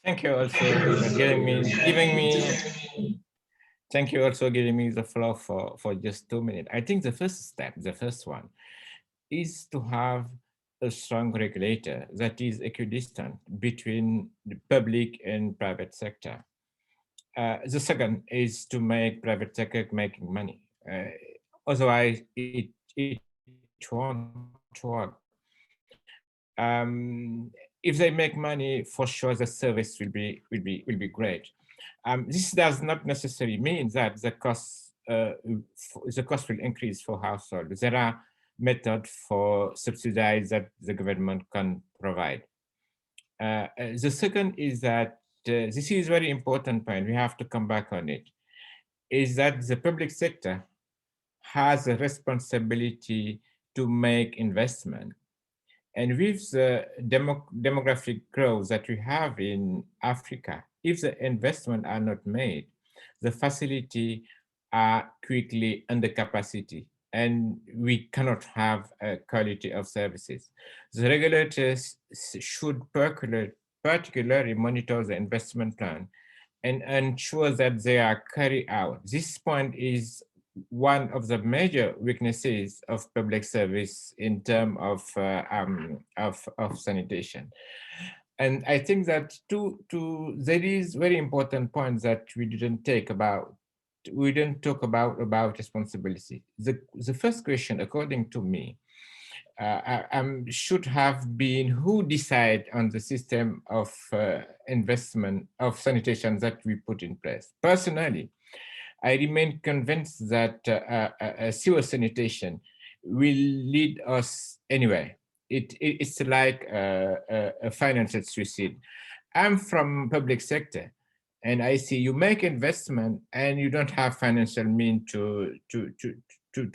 Thank you also for giving me the floor for just 2 minutes. I think the first step, the first one, is to have a strong regulator that is equidistant between the public and private sector. The second is to make private sector making money. Otherwise, it won't work. If they make money, for sure the service will be great. This does not necessarily mean that the cost will increase for households. There are methods for subsidize that the government can provide. The second is that this is very important point. We have to come back on it. Is that the public sector has a responsibility to make investment. And with the demographic growth that we have in Africa, if the investment are not made, the facility are quickly under capacity and we cannot have a quality of services. The regulators should particularly monitor the investment plan and ensure that they are carried out. This point is one of the major weaknesses of public service in terms of sanitation. And I think that there is very important point that we didn't talk about responsibility. The first question, according to me, should have been who decide on the system of investment of sanitation that we put in place. Personally, I remain convinced that sewer sanitation will lead us anywhere. It's like a financial suicide. I'm from public sector, and I see you make investment and you don't have financial means to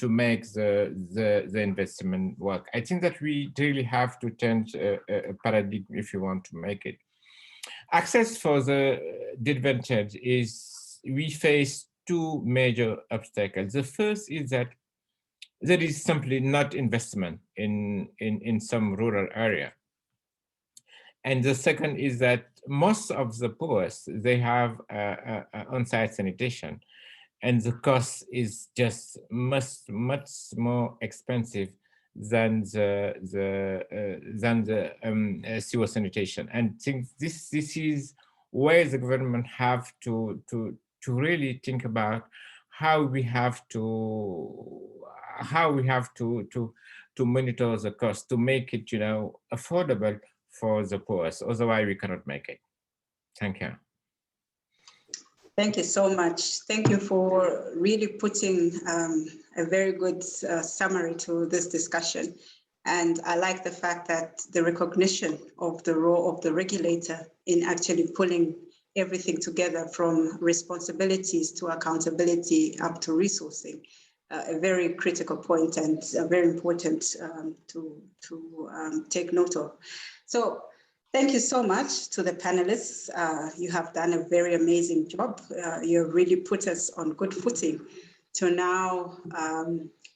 make the investment work. I think that we really have to change a paradigm if you want to make it. Access for the disadvantaged is we face two major obstacles. The first is that there is simply not investment in some rural area. And the second is that most of the poorest, they have on-site sanitation, and the cost is just much more expensive than the sewer sanitation. And think this is where the government have to really think about how we have to monitor the cost to make it, affordable for the poorest. Otherwise, we cannot make it. Thank you. Thank you so much. Thank you for really putting a very good summary to this discussion. And I like the fact that the recognition of the role of the regulator in actually pulling everything together from responsibilities to accountability up to resourcing, a very critical point and very important to take note of. So thank you so much to the panelists. You have done a very amazing job. You really put us on good footing to now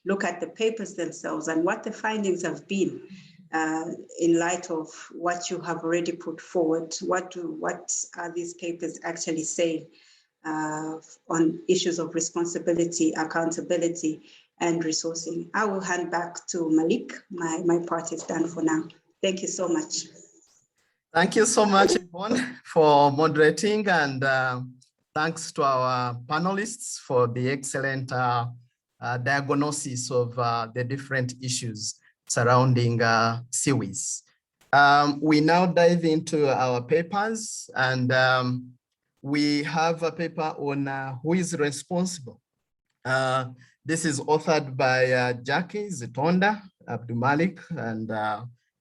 look at the papers themselves and what the findings have been in light of what you have already put forward. What are these papers actually saying on issues of responsibility, accountability, and resourcing? I will hand back to Malik. My part is done for now. Thank you so much. Thank you so much, Yvonne, for moderating, and thanks to our panelists for the excellent diagnosis of the different issues surrounding seaweeds. We now dive into our papers, and we have a paper on who is responsible. This is authored by Jackie Zitonda, Abdulmalik, and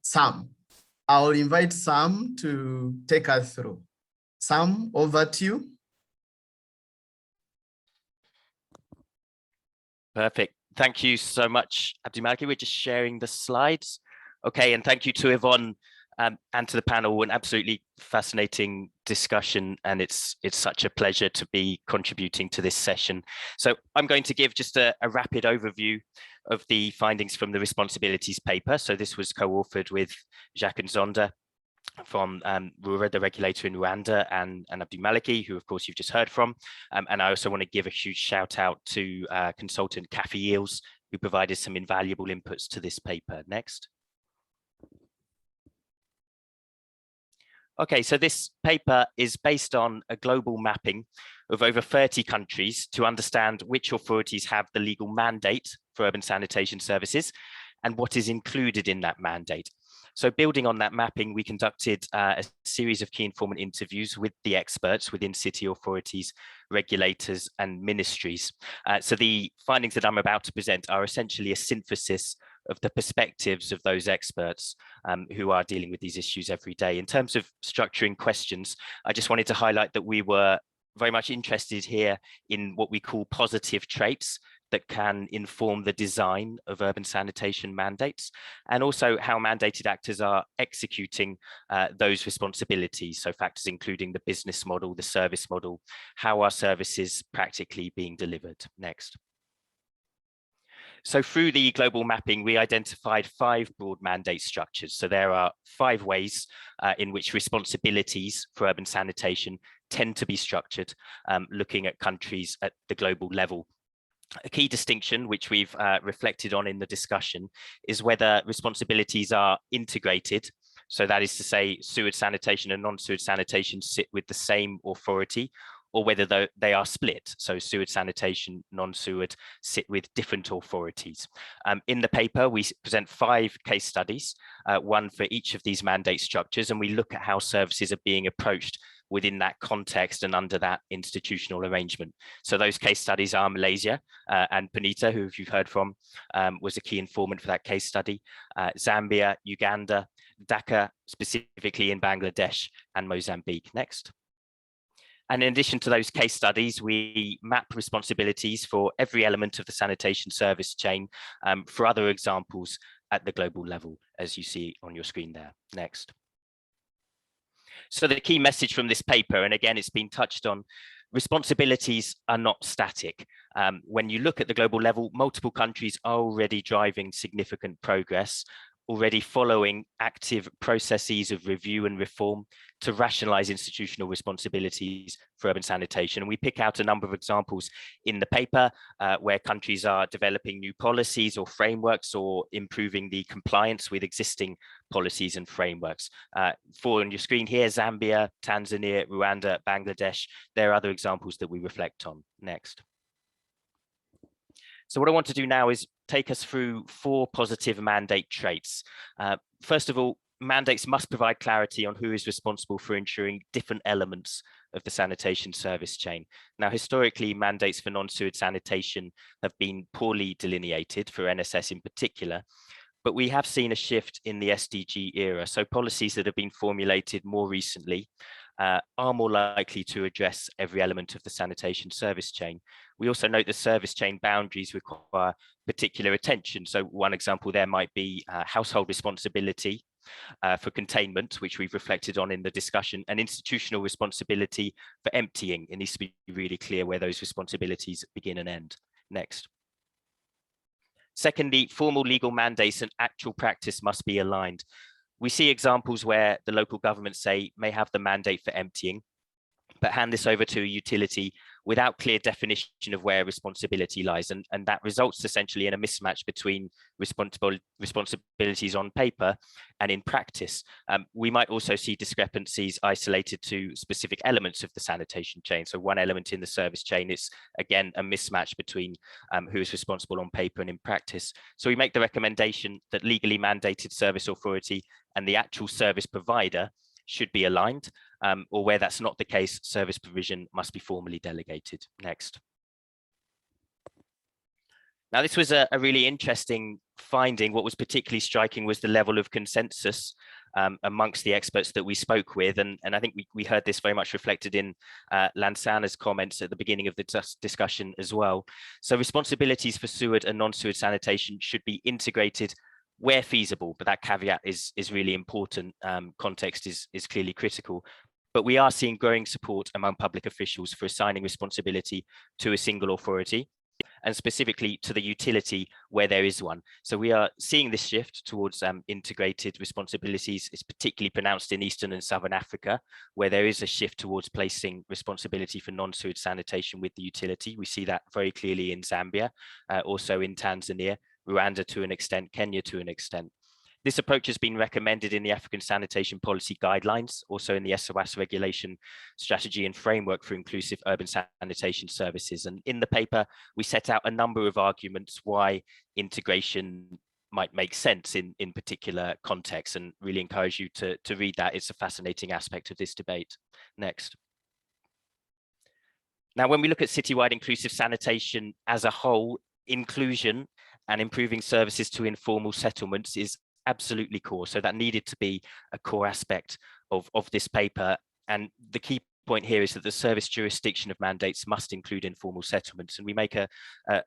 Sam. I'll invite Sam to take us through. Sam, over to you. Perfect. Thank you so much, Abdulmalik. We're just sharing the slides. Okay, and thank you to Yvonne and to the panel. An absolutely fascinating discussion, and it's such a pleasure to be contributing to this session. So I'm going to give just a rapid overview of the findings from the responsibilities paper. So this was co-authored with Jacques Nzonda from RURA, the regulator in Rwanda, and Abdulmalik, who of course you've just heard from. And I also want to give a huge shout out to consultant Kathy Eels, who provided some invaluable inputs to this paper. Next. Okay, so this paper is based on a global mapping of over 30 countries to understand which authorities have the legal mandate for urban sanitation services and what is included in that mandate. So building on that mapping, we conducted a series of key informant interviews with the experts within city authorities, regulators, and ministries. So the findings that I'm about to present are essentially a synthesis of the perspectives of those experts who are dealing with these issues every day. In terms of structuring questions, I just wanted to highlight that we were very much interested here in what we call positive traits that can inform the design of urban sanitation mandates, and also how mandated actors are executing those responsibilities. So factors including the business model, the service model, how are services practically being delivered. Next. So through the global mapping, we identified 5 broad mandate structures. So there are 5 ways in which responsibilities for urban sanitation tend to be structured, looking at countries at the global level. A key distinction, which we've reflected on in the discussion, is whether responsibilities are integrated. So that is to say, sewage sanitation and non-sewage sanitation sit with the same authority, or whether they are split. So sewage sanitation, non-sewage sit with different authorities. In the paper, we present 5 case studies, one for each of these mandate structures, and we look at how services are being approached within that context and under that institutional arrangement. So those case studies are Malaysia, and Punita, who you've heard from, was a key informant for that case study, Zambia, Uganda, Dhaka, specifically in Bangladesh, and Mozambique. Next. And in addition to those case studies, we map responsibilities for every element of the sanitation service chain for other examples at the global level, as you see on your screen there. Next. So the key message from this paper, and again, it's been touched on, responsibilities are not static. When you look at the global level, multiple countries are already driving significant progress, already following active processes of review and reform to rationalize institutional responsibilities for urban sanitation. And we pick out a number of examples in the paper where countries are developing new policies or frameworks or improving the compliance with existing policies and frameworks. For on your screen here, Zambia, Tanzania, Rwanda, Bangladesh, there are other examples that we reflect on. Next. So what I want to do now is take us through 4 positive mandate traits. First of all, mandates must provide clarity on who is responsible for ensuring different elements of the sanitation service chain. Now, historically, mandates for non-sewage sanitation have been poorly delineated, for NSS in particular, but we have seen a shift in the SDG era. So policies that have been formulated more recently are more likely to address every element of the sanitation service chain. We also note the service chain boundaries require particular attention. So one example there might be household responsibility for containment, which we've reflected on in the discussion, and institutional responsibility for emptying. It needs to be really clear where those responsibilities begin and end. Next. Secondly, formal legal mandates and actual practice must be aligned. We see examples where the local government, say, may have the mandate for emptying, but hand this over to a utility without clear definition of where responsibility lies. And that results essentially in a mismatch between responsibilities on paper and in practice. We might also see discrepancies isolated to specific elements of the sanitation chain. So one element in the service chain is, again, a mismatch between who is responsible on paper and in practice. So we make the recommendation that legally mandated service authority and the actual service provider should be aligned, or where that's not the case, service provision must be formally delegated. Next. Now, this was a really interesting finding. What was particularly striking was the level of consensus amongst the experts that we spoke with. And I think we heard this very much reflected in Lansana's comments at the beginning of the discussion as well. So responsibilities for sewage and non-sewage sanitation should be integrated where feasible, but that caveat is really important. Context is clearly critical. But we are seeing growing support among public officials for assigning responsibility to a single authority, and specifically to the utility where there is one. So we are seeing this shift towards integrated responsibilities. It's particularly pronounced in Eastern and Southern Africa, where there is a shift towards placing responsibility for non-sewage sanitation with the utility. We see that very clearly in Zambia, also in Tanzania, Rwanda to an extent, Kenya to an extent. This approach has been recommended in the African Sanitation Policy Guidelines, also in the SOAS Regulation Strategy and Framework for Inclusive Urban Sanitation Services. And in the paper, we set out a number of arguments why integration might make sense in particular contexts, and really encourage you to read that. It's a fascinating aspect of this debate. Next. Now, when we look at citywide inclusive sanitation as a whole, inclusion and improving services to informal settlements is absolutely core. So that needed to be a core aspect of this paper. And the key point here is that the service jurisdiction of mandates must include informal settlements. And we make a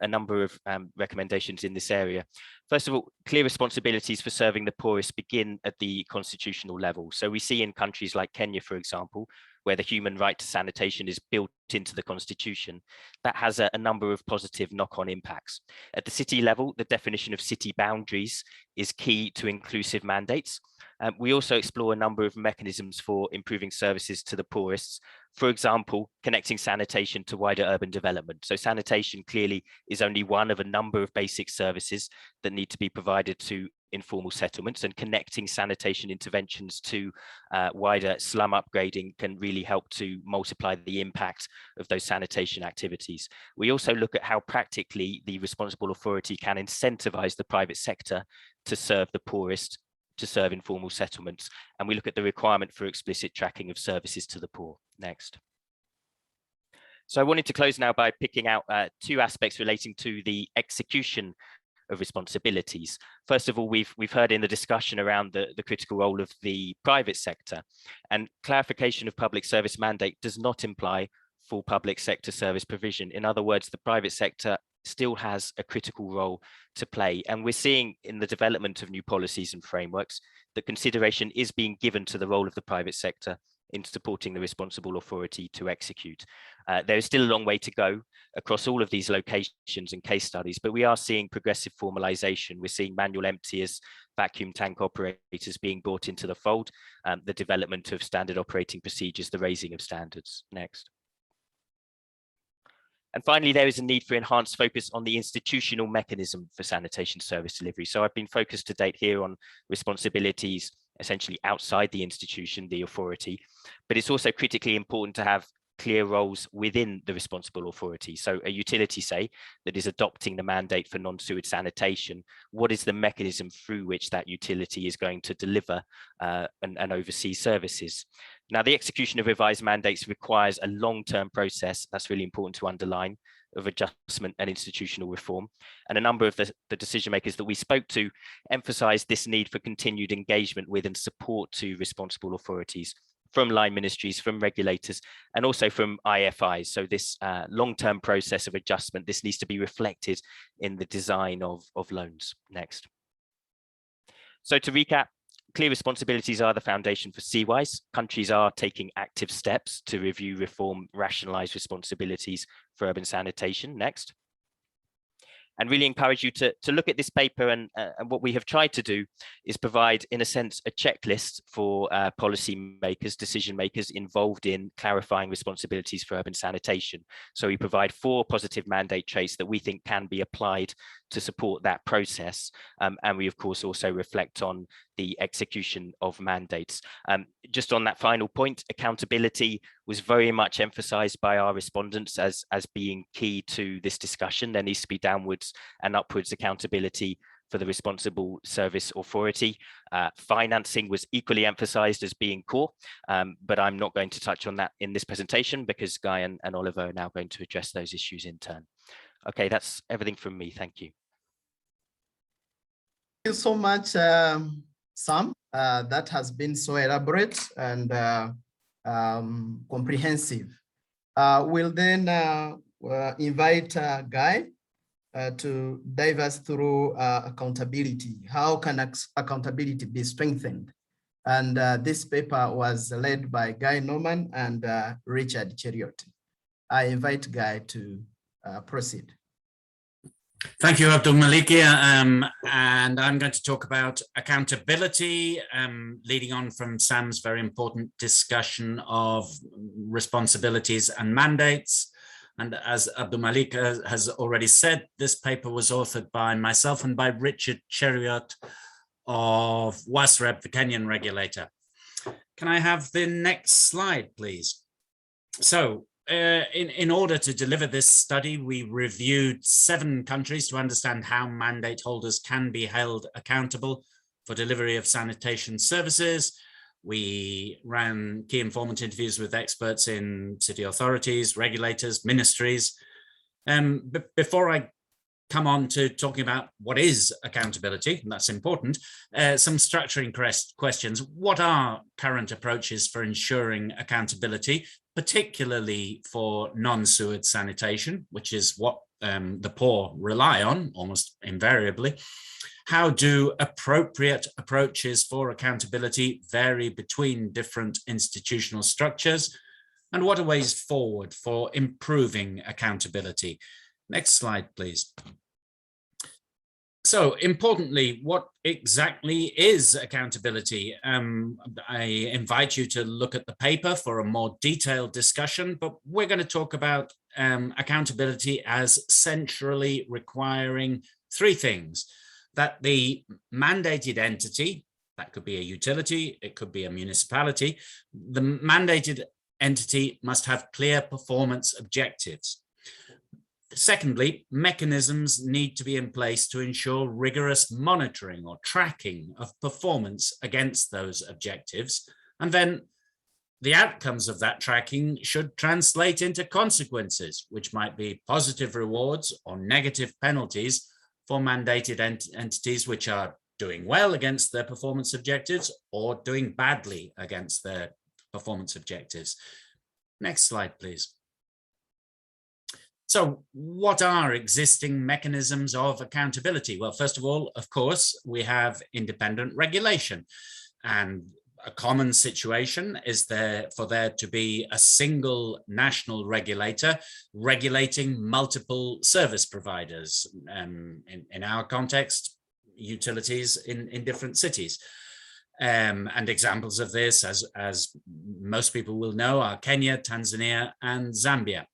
number of recommendations in this area. First of all, clear responsibilities for serving the poorest begin at the constitutional level. So we see in countries like Kenya, for example, where the human right to sanitation is built into the constitution, that has a number of positive knock-on impacts. At the city level, the definition of city boundaries is key to inclusive mandates. We also explore a number of mechanisms for improving services to the poorest. For example, connecting sanitation to wider urban development. So sanitation clearly is only one of a number of basic services that need to be provided to informal settlements, and connecting sanitation interventions to wider slum upgrading can really help to multiply the impact of those sanitation activities. We also look at how practically the responsible authority can incentivize the private sector to serve the poorest, to serve informal settlements. And we look at the requirement for explicit tracking of services to the poor. Next. So I wanted to close now by picking out two aspects relating to the execution of responsibilities. First of all, we've heard in the discussion around the critical role of the private sector, and clarification of public service mandate does not imply full public sector service provision. In other words, the private sector still has a critical role to play. And we're seeing in the development of new policies and frameworks that consideration is being given to the role of the private sector in supporting the responsible authority to execute. There is still a long way to go across all of these locations and case studies, but we are seeing progressive formalization. We're seeing manual emptiers, vacuum tank operators being brought into the fold, the development of standard operating procedures, the raising of standards. Next. And finally, there is a need for enhanced focus on the institutional mechanism for sanitation service delivery. So I've been focused to date here on responsibilities essentially outside the institution, the authority, but it's also critically important to have clear roles within the responsible authority. So a utility, say, that is adopting the mandate for non-sewage sanitation, what is the mechanism through which that utility is going to deliver and oversee services? Now, the execution of revised mandates requires a long-term process, that's really important to underline, of adjustment and institutional reform. And a number of the decision makers that we spoke to emphasized this need for continued engagement with and support to responsible authorities from line ministries, from regulators, and also from IFIs. So this long-term process of adjustment, this needs to be reflected in the design of loans. Next. So to recap, clear responsibilities are the foundation for CWISE. Countries are taking active steps to review, reform, rationalize responsibilities for urban sanitation. Next. And really encourage you to look at this paper, and what we have tried to do is provide, in a sense, a checklist for policy makers, decision makers involved in clarifying responsibilities for urban sanitation. So we provide 4 positive mandate traits that we think can be applied to support that process. And we, of course, also reflect on the execution of mandates. Just on that final point, accountability was very much emphasized by our respondents as being key to this discussion. There needs to be downwards and upwards accountability for the responsible service authority. Financing was equally emphasized as being core, but I'm not going to touch on that in this presentation because Guy and Oliver are now going to address those issues in turn. Okay, that's everything from me. Thank you. Thank you so much, Sam. That has been so elaborate and comprehensive. We'll then invite Guy to dive us through accountability. How can accountability be strengthened? And this paper was led by Guy Norman and Richard Cheriot. I invite Guy to proceed. Thank you, Abdulmaliki. And I'm going to talk about accountability, leading on from Sam's very important discussion of responsibilities and mandates. And as Abdulmalik has already said, this paper was authored by myself and by Richard Cheriot of WASREB, the Kenyan regulator. Can I have the next slide, please? So in order to deliver this study, we reviewed 7 countries to understand how mandate holders can be held accountable for delivery of sanitation services. We ran key informant interviews with experts in city authorities, regulators, ministries. But before I come on to talking about what is accountability, and that's important, some structuring questions. What are current approaches for ensuring accountability, particularly for non-sewered sanitation, which is what the poor rely on almost invariably? How do appropriate approaches for accountability vary between different institutional structures? And what are ways forward for improving accountability? Next slide, please. So importantly, what exactly is accountability? I invite you to look at the paper for a more detailed discussion, but we're going to talk about accountability as centrally requiring 3 things: that the mandated entity, that could be a utility, it could be a municipality, the mandated entity must have clear performance objectives. Secondly, mechanisms need to be in place to ensure rigorous monitoring or tracking of performance against those objectives. And then the outcomes of that tracking should translate into consequences, which might be positive rewards or negative penalties for mandated entities which are doing well against their performance objectives or doing badly against their performance objectives. Next slide, please. So what are existing mechanisms of accountability? Well, first of all, of course, we have independent regulation, and a common situation is for there to be a single national regulator regulating multiple service providers, in our context, utilities in different cities. And examples of this, as most people will know, are Kenya, Tanzania, and Zambia.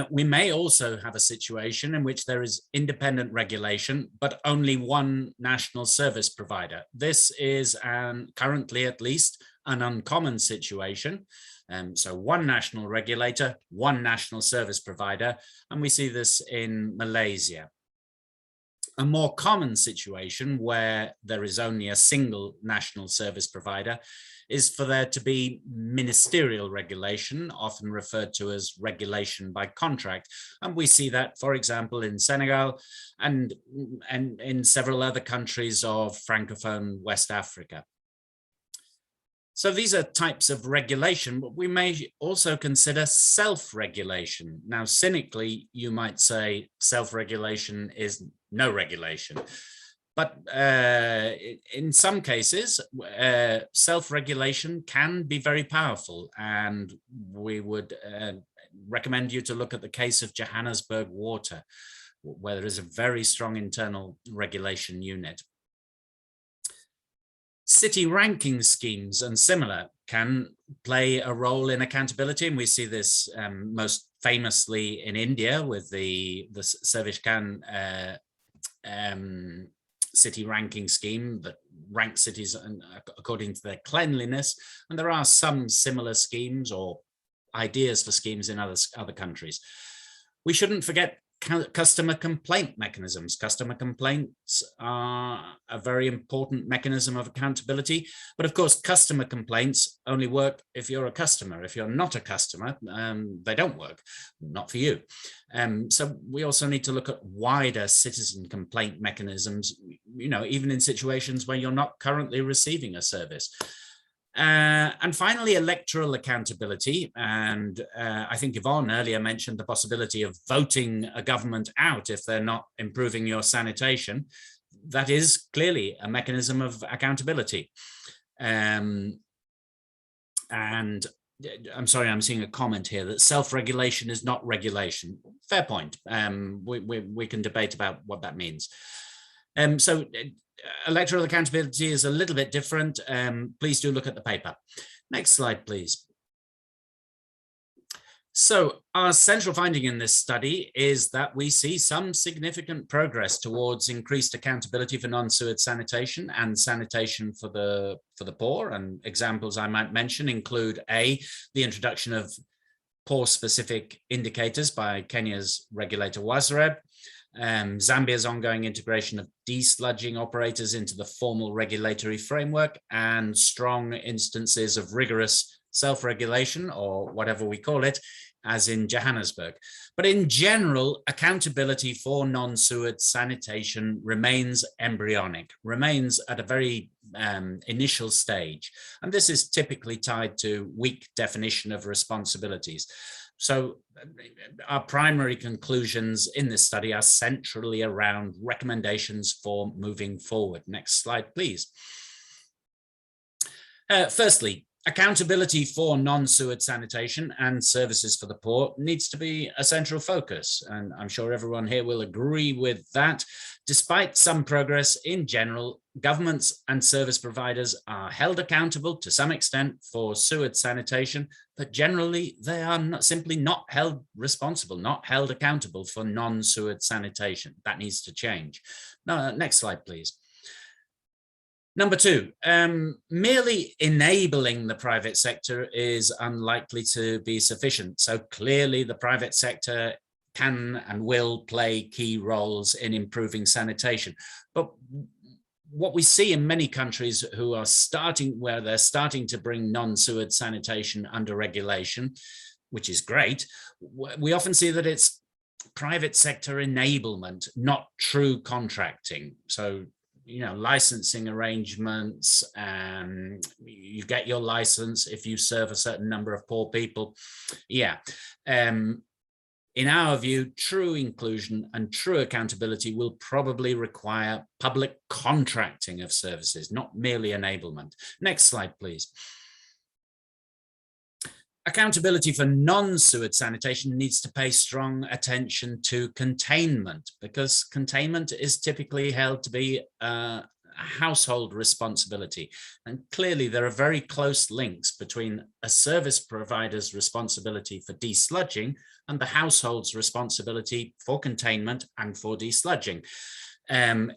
We may also have a situation in which there is independent regulation, but only one national service provider. This is currently, at least, an uncommon situation. So one national regulator, one national service provider, and we see this in Malaysia. A more common situation where there is only a single national service provider is for there to be ministerial regulation, often referred to as regulation by contract. And we see that, for example, in Senegal and in several other countries of Francophone West Africa. So these are types of regulation, but we may also consider self-regulation. Now, cynically, you might say self-regulation is no regulation. But in some cases, self-regulation can be very powerful, and we would recommend you to look at the case of Johannesburg Water, where there is a very strong internal regulation unit. City ranking schemes and similar can play a role in accountability, and we see this most famously in India with the Service-Can city ranking scheme that ranks cities according to their cleanliness. And there are some similar schemes or ideas for schemes in other countries. We shouldn't forget customer complaint mechanisms. Customer complaints are a very important mechanism of accountability, but of course, customer complaints only work if you're a customer. If you're not a customer, they don't work, not for you. So we also need to look at wider citizen complaint mechanisms, even in situations where you're not currently receiving a service. And finally, electoral accountability. And I think Yvonne earlier mentioned the possibility of voting a government out if they're not improving your sanitation. That is clearly a mechanism of accountability. And I'm sorry, I'm seeing a comment here that self-regulation is not regulation. Fair point. We can debate about what that means. So electoral accountability is a little bit different. Please do look at the paper. Next slide, please. So our central finding in this study is that we see some significant progress towards increased accountability for non-sewage sanitation and sanitation for the poor. And examples I might mention include the introduction of poor-specific indicators by Kenya's regulator WASREB, Zambia's ongoing integration of desludging operators into the formal regulatory framework, and strong instances of rigorous self-regulation, or whatever we call it, as in Johannesburg. But in general, accountability for non-sewage sanitation remains embryonic, remains at a very initial stage. And this is typically tied to weak definition of responsibilities. So our primary conclusions in this study are centrally around recommendations for moving forward. Next slide, please. Firstly, accountability for non-sewage sanitation and services for the poor needs to be a central focus, and I'm sure everyone here will agree with that. Despite some progress in general, governments and service providers are held accountable to some extent for sewage sanitation, but generally they are simply not held responsible, not held accountable for non-sewage sanitation. That needs to change. Now, next slide, please. Number two, merely enabling the private sector is unlikely to be sufficient. So clearly the private sector can and will play key roles in improving sanitation. But what we see in many countries who are where they're starting to bring non-sewage sanitation under regulation, which is great, we often see that it's private sector enablement, not true contracting. So, you know, licensing arrangements, you get your license if you serve a certain number of poor people. Yeah. In our view, true inclusion and true accountability will probably require public contracting of services, not merely enablement. Next slide, please. Accountability for non-sewage sanitation needs to pay strong attention to containment, because containment is typically held to be a household responsibility. And clearly there are very close links between a service provider's responsibility for desludging and the household's responsibility for containment and for desludging.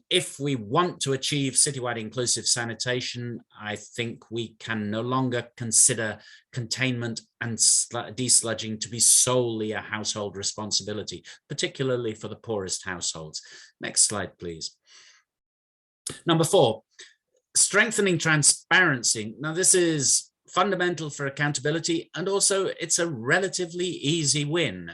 If we want to achieve citywide inclusive sanitation, I think we can no longer consider containment and desludging to be solely a household responsibility, particularly for the poorest households. Next slide, please. Number four, strengthening transparency. Now, this is fundamental for accountability, and also it's a relatively easy win.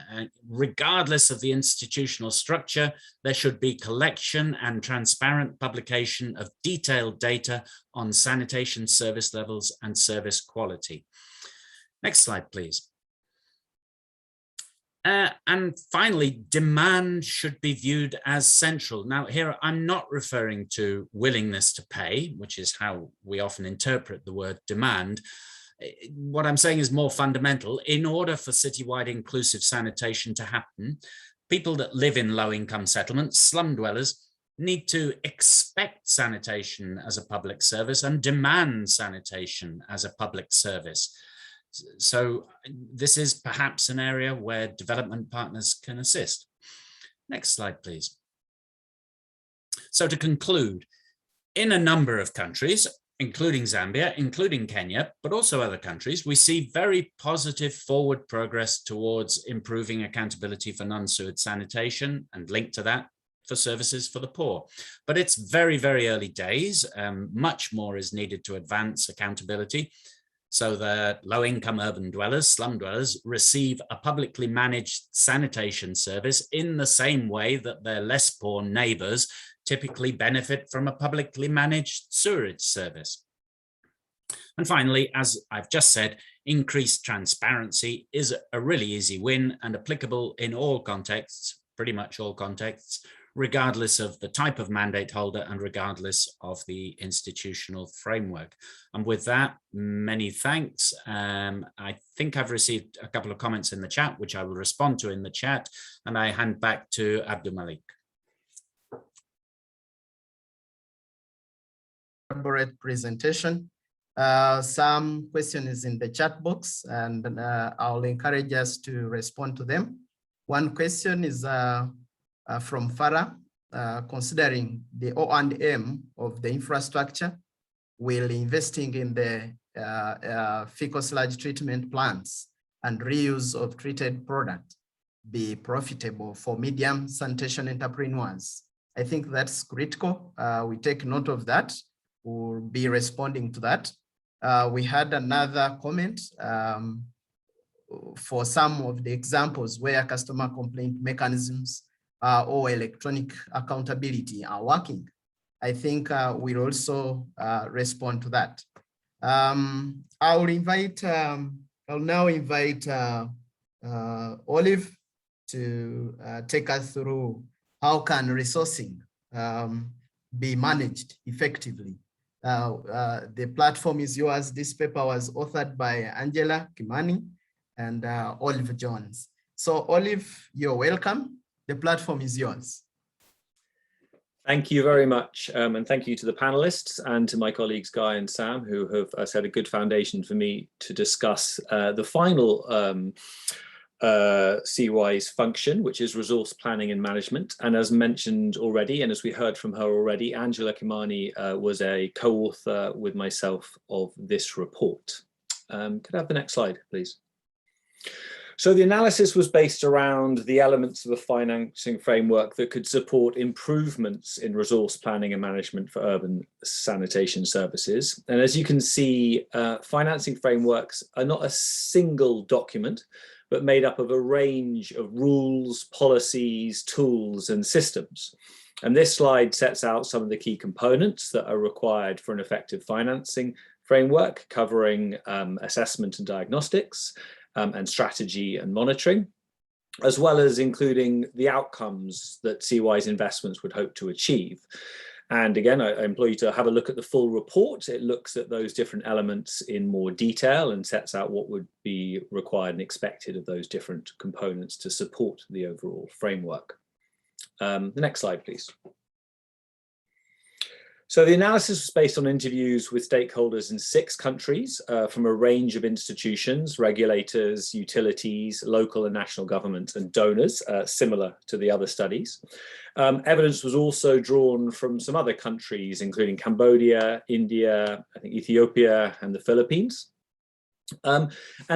Regardless of the institutional structure, there should be collection and transparent publication of detailed data on sanitation service levels and service quality. Next slide, please. And finally, demand should be viewed as central. Now here, I'm not referring to willingness to pay, which is how we often interpret the word demand. What I'm saying is more fundamental. In order for citywide inclusive sanitation to happen, people that live in low-income settlements, slum dwellers, need to expect sanitation as a public service and demand sanitation as a public service. So this is perhaps an area where development partners can assist. Next slide, please. So to conclude, in a number of countries, including Zambia, including Kenya, but also other countries, we see very positive forward progress towards improving accountability for non-sewage sanitation, and linked to that, for services for the poor. But it's very, very early days. Much more is needed to advance accountability, so that low-income urban dwellers, slum dwellers, receive a publicly managed sanitation service in the same way that their less poor neighbours typically benefit from a publicly managed sewerage service. And finally, as I've just said, increased transparency is a really easy win and applicable in all contexts, pretty much all contexts, regardless of the type of mandate holder and regardless of the institutional framework. And with that, many thanks. I think I've received a couple of comments in the chat, which I will respond to in the chat, and I hand back to Abdulmalik. Elaborate presentation. Some questions in the chat box, and I'll encourage us to respond to them. One question is from Farah, considering the O&M of the infrastructure, will investing in the fecal sludge treatment plants and reuse of treated product be profitable for medium sanitation entrepreneurs? I think that's critical. We take note of that. We'll be responding to that. We had another comment for some of the examples where customer complaint mechanisms or electronic accountability are working. I think we'll also respond to that. I'll now invite Olive to take us through how can resourcing be managed effectively. The platform is yours. This paper was authored by Angela Kimani and Olive Jones. So Olive, you're welcome. The platform is yours. Thank you very much. And thank you to the panelists and to my colleagues, Guy and Sam, who have set a good foundation for me to discuss the final CWI's function, which is resource planning and management. And as mentioned already, and as we heard from her already, Angela Kimani was a co-author with myself of this report. Could I have the next slide, please? So the analysis was based around the elements of a financing framework that could support improvements in resource planning and management for urban sanitation services. And as you can see, financing frameworks are not a single document, but made up of a range of rules, policies, tools, and systems. And this slide sets out some of the key components that are required for an effective financing framework, covering assessment and diagnostics, and strategy and monitoring, as well as including the outcomes that CWI's investments would hope to achieve. And again, I implore you to have a look at the full report. It looks at those different elements in more detail and sets out what would be required and expected of those different components to support the overall framework. The next slide, please. So the analysis was based on interviews with stakeholders in 6 countries from a range of institutions, regulators, utilities, local and national governments, and donors, similar to the other studies. Evidence was also drawn from some other countries, including Cambodia, India, I think Ethiopia, and the Philippines. And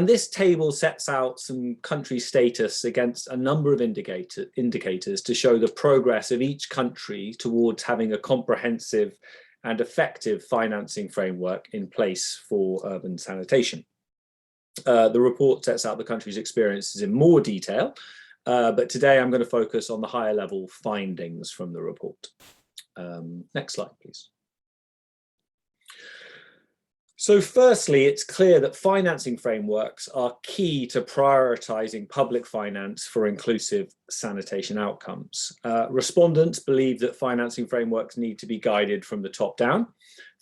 this table sets out some country status against a number of indicators to show the progress of each country towards having a comprehensive and effective financing framework in place for urban sanitation. The report sets out the country's experiences in more detail, but today I'm going to focus on the higher level findings from the report. Next slide, please. So firstly, it's clear that financing frameworks are key to prioritizing public finance for inclusive sanitation outcomes. Respondents believe that financing frameworks need to be guided from the top down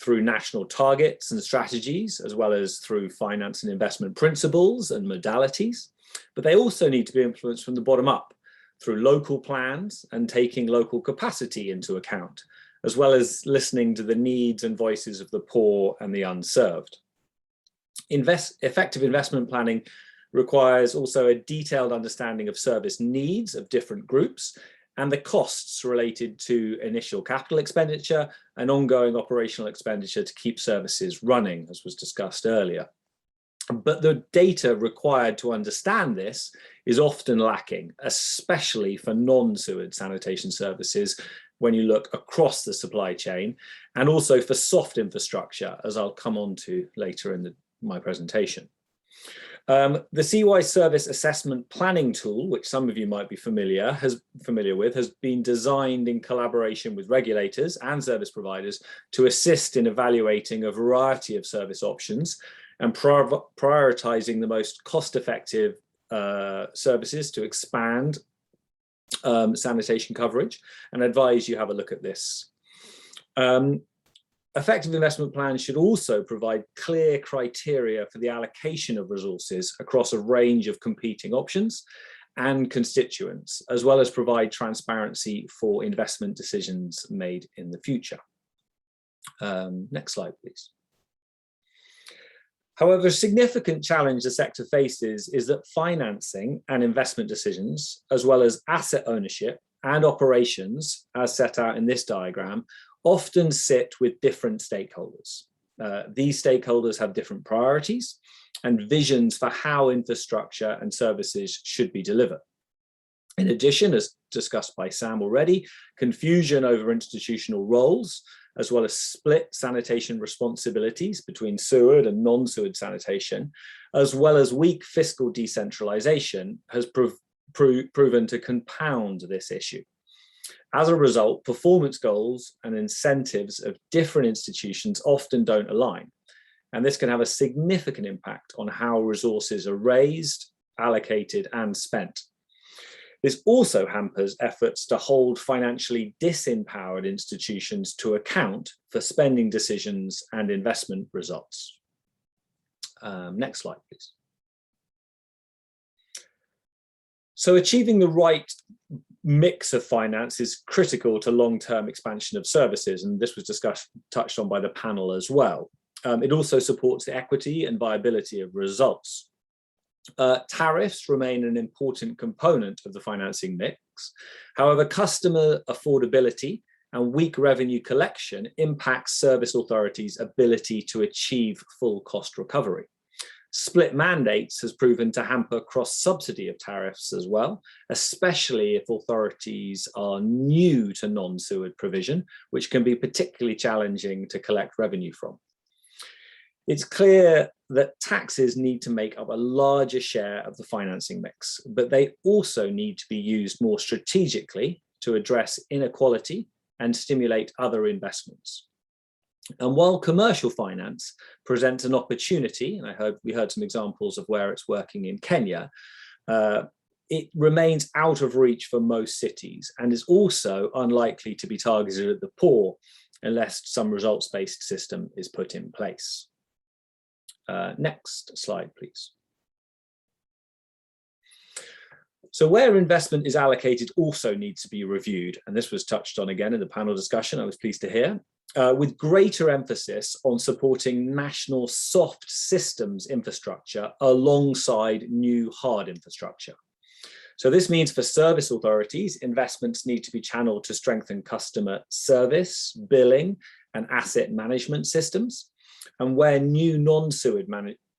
through national targets and strategies, as well as through finance and investment principles and modalities. But they also need to be influenced from the bottom up through local plans and taking local capacity into account, as well as listening to the needs and voices of the poor and the unserved. Effective investment planning requires also a detailed understanding of service needs of different groups and the costs related to initial capital expenditure and ongoing operational expenditure to keep services running, as was discussed earlier. But the data required to understand this is often lacking, especially for non-sewered sanitation services when you look across the supply chain, and also for soft infrastructure, as I'll come on to later in my presentation. The CWI Service Assessment Planning Tool, which some of you might be familiar with, has been designed in collaboration with regulators and service providers to assist in evaluating a variety of service options and prioritizing the most cost-effective services to expand sanitation coverage, and advise you have a look at this. Effective investment plans should also provide clear criteria for the allocation of resources across a range of competing options and constituents, as well as provide transparency for investment decisions made in the future. Next slide, please. However, a significant challenge the sector faces is that financing and investment decisions, as well as asset ownership and operations, as set out in this diagram, often sit with different stakeholders. These stakeholders have different priorities and visions for how infrastructure and services should be delivered. In addition, as discussed by Sam already, confusion over institutional roles, as well as split sanitation responsibilities between sewered and non-sewered sanitation, as well as weak fiscal decentralization, has proven to compound this issue. As a result, performance goals and incentives of different institutions often don't align, and this can have a significant impact on how resources are raised, allocated, and spent. This also hampers efforts to hold financially disempowered institutions to account for spending decisions and investment results. Next slide, please. So achieving the right mix of finance is critical to long-term expansion of services, and this was touched on by the panel as well. It also supports the equity and viability of results. Tariffs remain an important component of the financing mix. However, customer affordability and weak revenue collection impacts service authorities' ability to achieve full cost recovery. Split mandates has proven to hamper cross-subsidy of tariffs as well, especially if authorities are new to non-sewered provision, which can be particularly challenging to collect revenue from. It's clear that taxes need to make up a larger share of the financing mix, but they also need to be used more strategically to address inequality and stimulate other investments. And while commercial finance presents an opportunity, and we heard some examples of where it's working in Kenya, it remains out of reach for most cities and is also unlikely to be targeted at the poor unless some results-based system is put in place. Next slide, please. So where investment is allocated also needs to be reviewed, and this was touched on again in the panel discussion, I was pleased to hear, with greater emphasis on supporting national soft systems infrastructure alongside new hard infrastructure. So this means for service authorities, investments need to be channeled to strengthen customer service, billing, and asset management systems. And where new non-sewered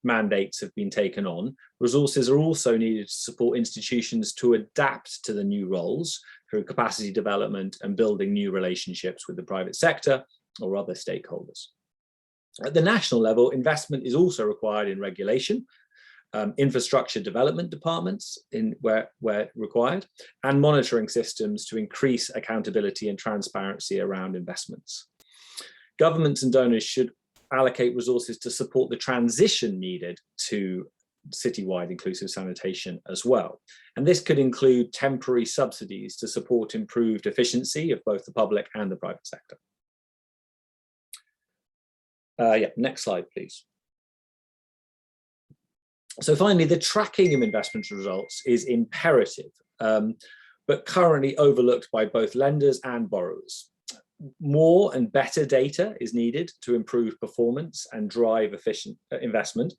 mandates have been taken on, resources are also needed to support institutions to adapt to the new roles through capacity development and building new relationships with the private sector or other stakeholders. At the national level, investment is also required in regulation, infrastructure development departments where required, and monitoring systems to increase accountability and transparency around investments. Governments and donors should allocate resources to support the transition needed to citywide inclusive sanitation as well. And this could include temporary subsidies to support improved efficiency of both the public and the private sector. Next slide, please. So finally, the tracking of investment results is imperative, but currently overlooked by both lenders and borrowers. More and better data is needed to improve performance and drive efficient investment,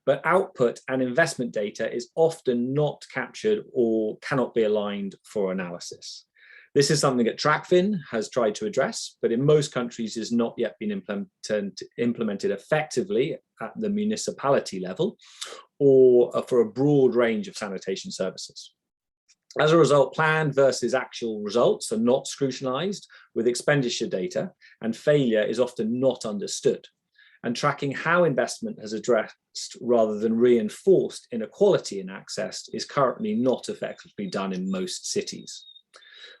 but output and investment data is often not captured or cannot be aligned for analysis. This is something that TracFin has tried to address, but in most countries has not yet been implemented effectively at the municipality level or for a broad range of sanitation services. As a result, planned versus actual results are not scrutinized with expenditure data, and failure is often not understood. And tracking how investment has addressed rather than reinforced inequality in access is currently not effectively done in most cities.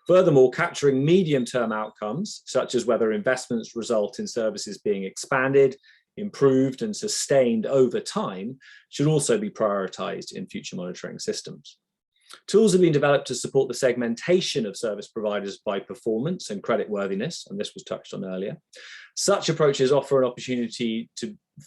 Furthermore, capturing medium-term outcomes, such as whether investments result in services being expanded, improved, and sustained over time, should also be prioritized in future monitoring systems. Tools have been developed to support the segmentation of service providers by performance and creditworthiness, and this was touched on earlier. Such approaches offer an opportunity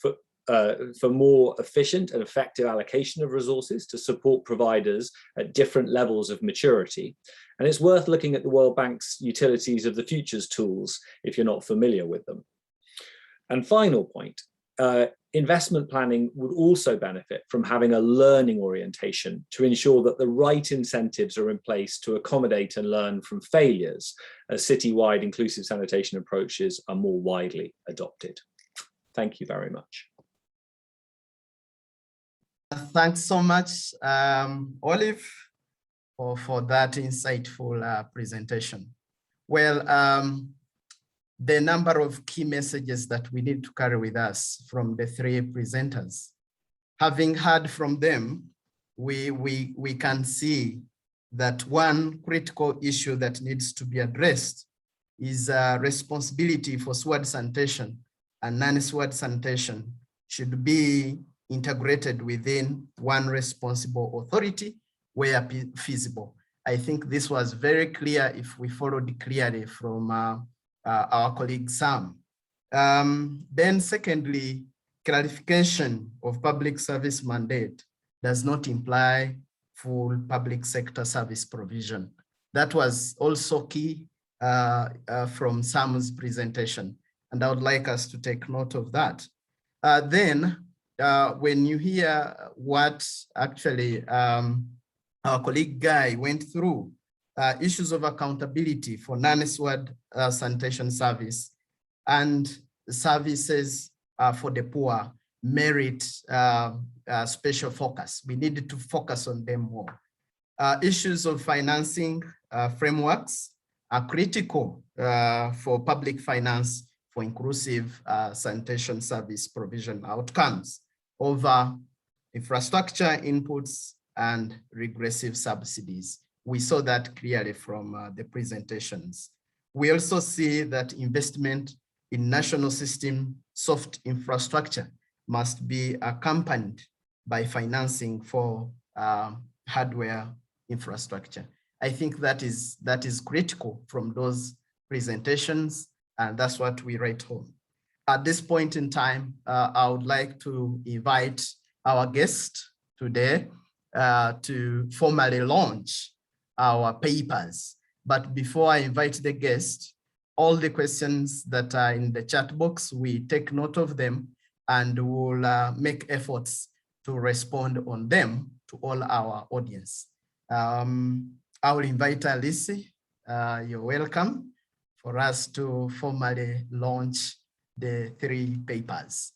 for more efficient and effective allocation of resources to support providers at different levels of maturity. And it's worth looking at the World Bank's Utilities of the Futures tools if you're not familiar with them. And final point, Investment planning would also benefit from having a learning orientation to ensure that the right incentives are in place to accommodate and learn from failures as citywide inclusive sanitation approaches are more widely adopted. Thank you very much. Thanks so much, Olive, for that insightful presentation. Well, the number of key messages that we need to carry with us from the three presenters. Having heard from them, we can see that one critical issue that needs to be addressed is responsibility for sewer sanitation and non-sewer sanitation should be integrated within one responsible authority where feasible. I think this was very clear if we followed clearly from our colleague Sam. Then secondly, clarification of public service mandate does not imply full public sector service provision. That was also key from Sam's presentation, and I would like us to take note of that. Then when you hear what actually our colleague Guy went through, issues of accountability for non-sewer sanitation service and services for the poor merit special focus. We needed to focus on them more. Issues of financing frameworks are critical for public finance for inclusive sanitation service provision outcomes over infrastructure inputs and regressive subsidies. We saw that clearly from the presentations. We also see that investment in national system soft infrastructure must be accompanied by financing for hardware infrastructure. I think that is critical from those presentations, and that's what we write home. At this point in time, I would like to invite our guest today to formally launch our papers. But before I invite the guest, all the questions that are in the chat box, we take note of them and we'll make efforts to respond on them to all our audience. I will invite Alice, you're welcome, for us to formally launch the three papers.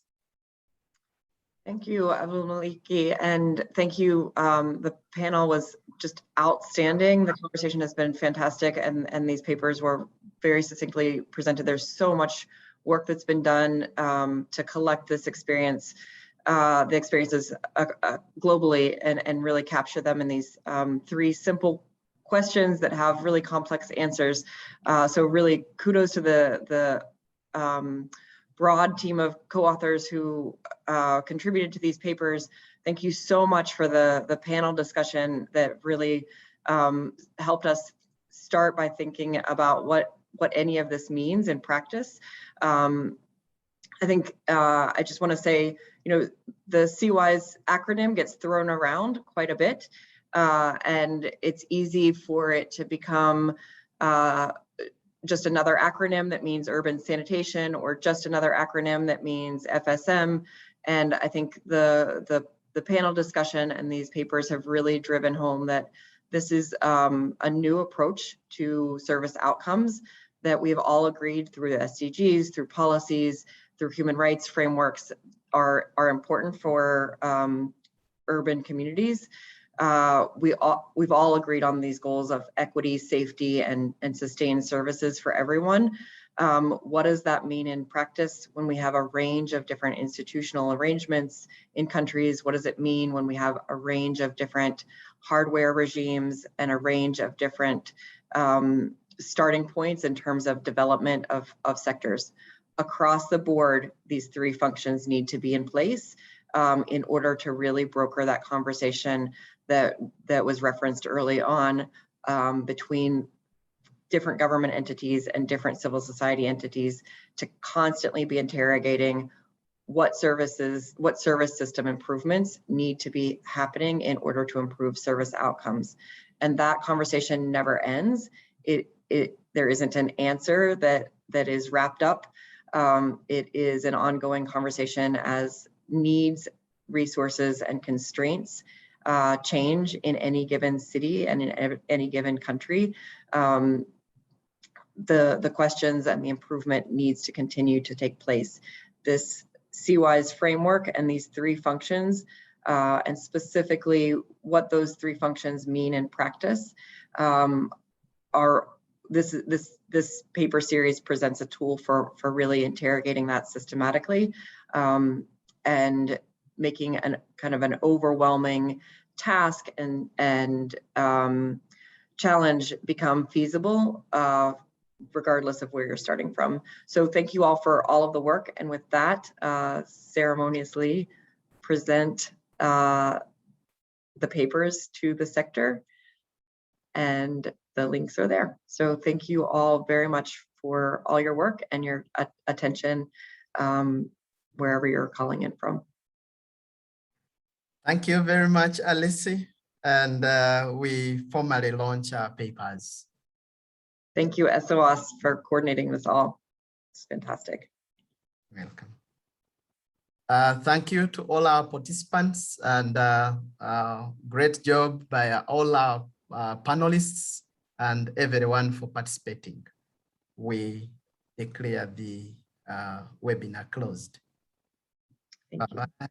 Thank you, Abdul-Maliki, and thank you. The panel was just outstanding. The conversation has been fantastic, and these papers were very succinctly presented. There's so much work that's been done to collect this experience, the experiences globally, and really capture them in these three simple questions that have really complex answers. So really kudos to the broad team of co-authors who contributed to these papers. Thank you so much for the panel discussion that really helped us start by thinking about what any of this means in practice. I think I just want to say, the CWISE acronym gets thrown around quite a bit, and it's easy for it to become just another acronym that means urban sanitation, or just another acronym that means FSM. And I think the panel discussion and these papers have really driven home that this is a new approach to service outcomes that we've all agreed through the SDGs, through policies, through human rights frameworks are important for urban communities. We've all agreed on these goals of equity, safety, and sustained services for everyone. What does that mean in practice when we have a range of different institutional arrangements in countries? What does it mean when we have a range of different hardware regimes and a range of different starting points in terms of development of sectors? Across the board, these three functions need to be in place in order to really broker that conversation that was referenced early on between different government entities and different civil society entities, to constantly be interrogating what service system improvements need to be happening in order to improve service outcomes. And that conversation never ends. There isn't an answer that is wrapped up. It is an ongoing conversation as needs, resources, and constraints change in any given city and in any given country, the questions and the improvement needs to continue to take place. This CWISE framework and these 3 functions, and specifically what those 3 functions mean in practice, this paper series presents a tool for really interrogating that systematically, and making an kind of an overwhelming task and challenge become feasible, regardless of where you're starting from. So thank you all for all of the work. And with that, ceremoniously present the papers to the sector, and the links are there. So thank you all very much for all your work and your attention, wherever you're calling in from. Thank you very much, Alice. And we formally launch our papers. Thank you, SOAS, for coordinating this all. It's fantastic. Welcome. Thank you to all our participants, and great job by all our panelists and everyone for participating. We declare the webinar closed. Thank you. Bye-bye.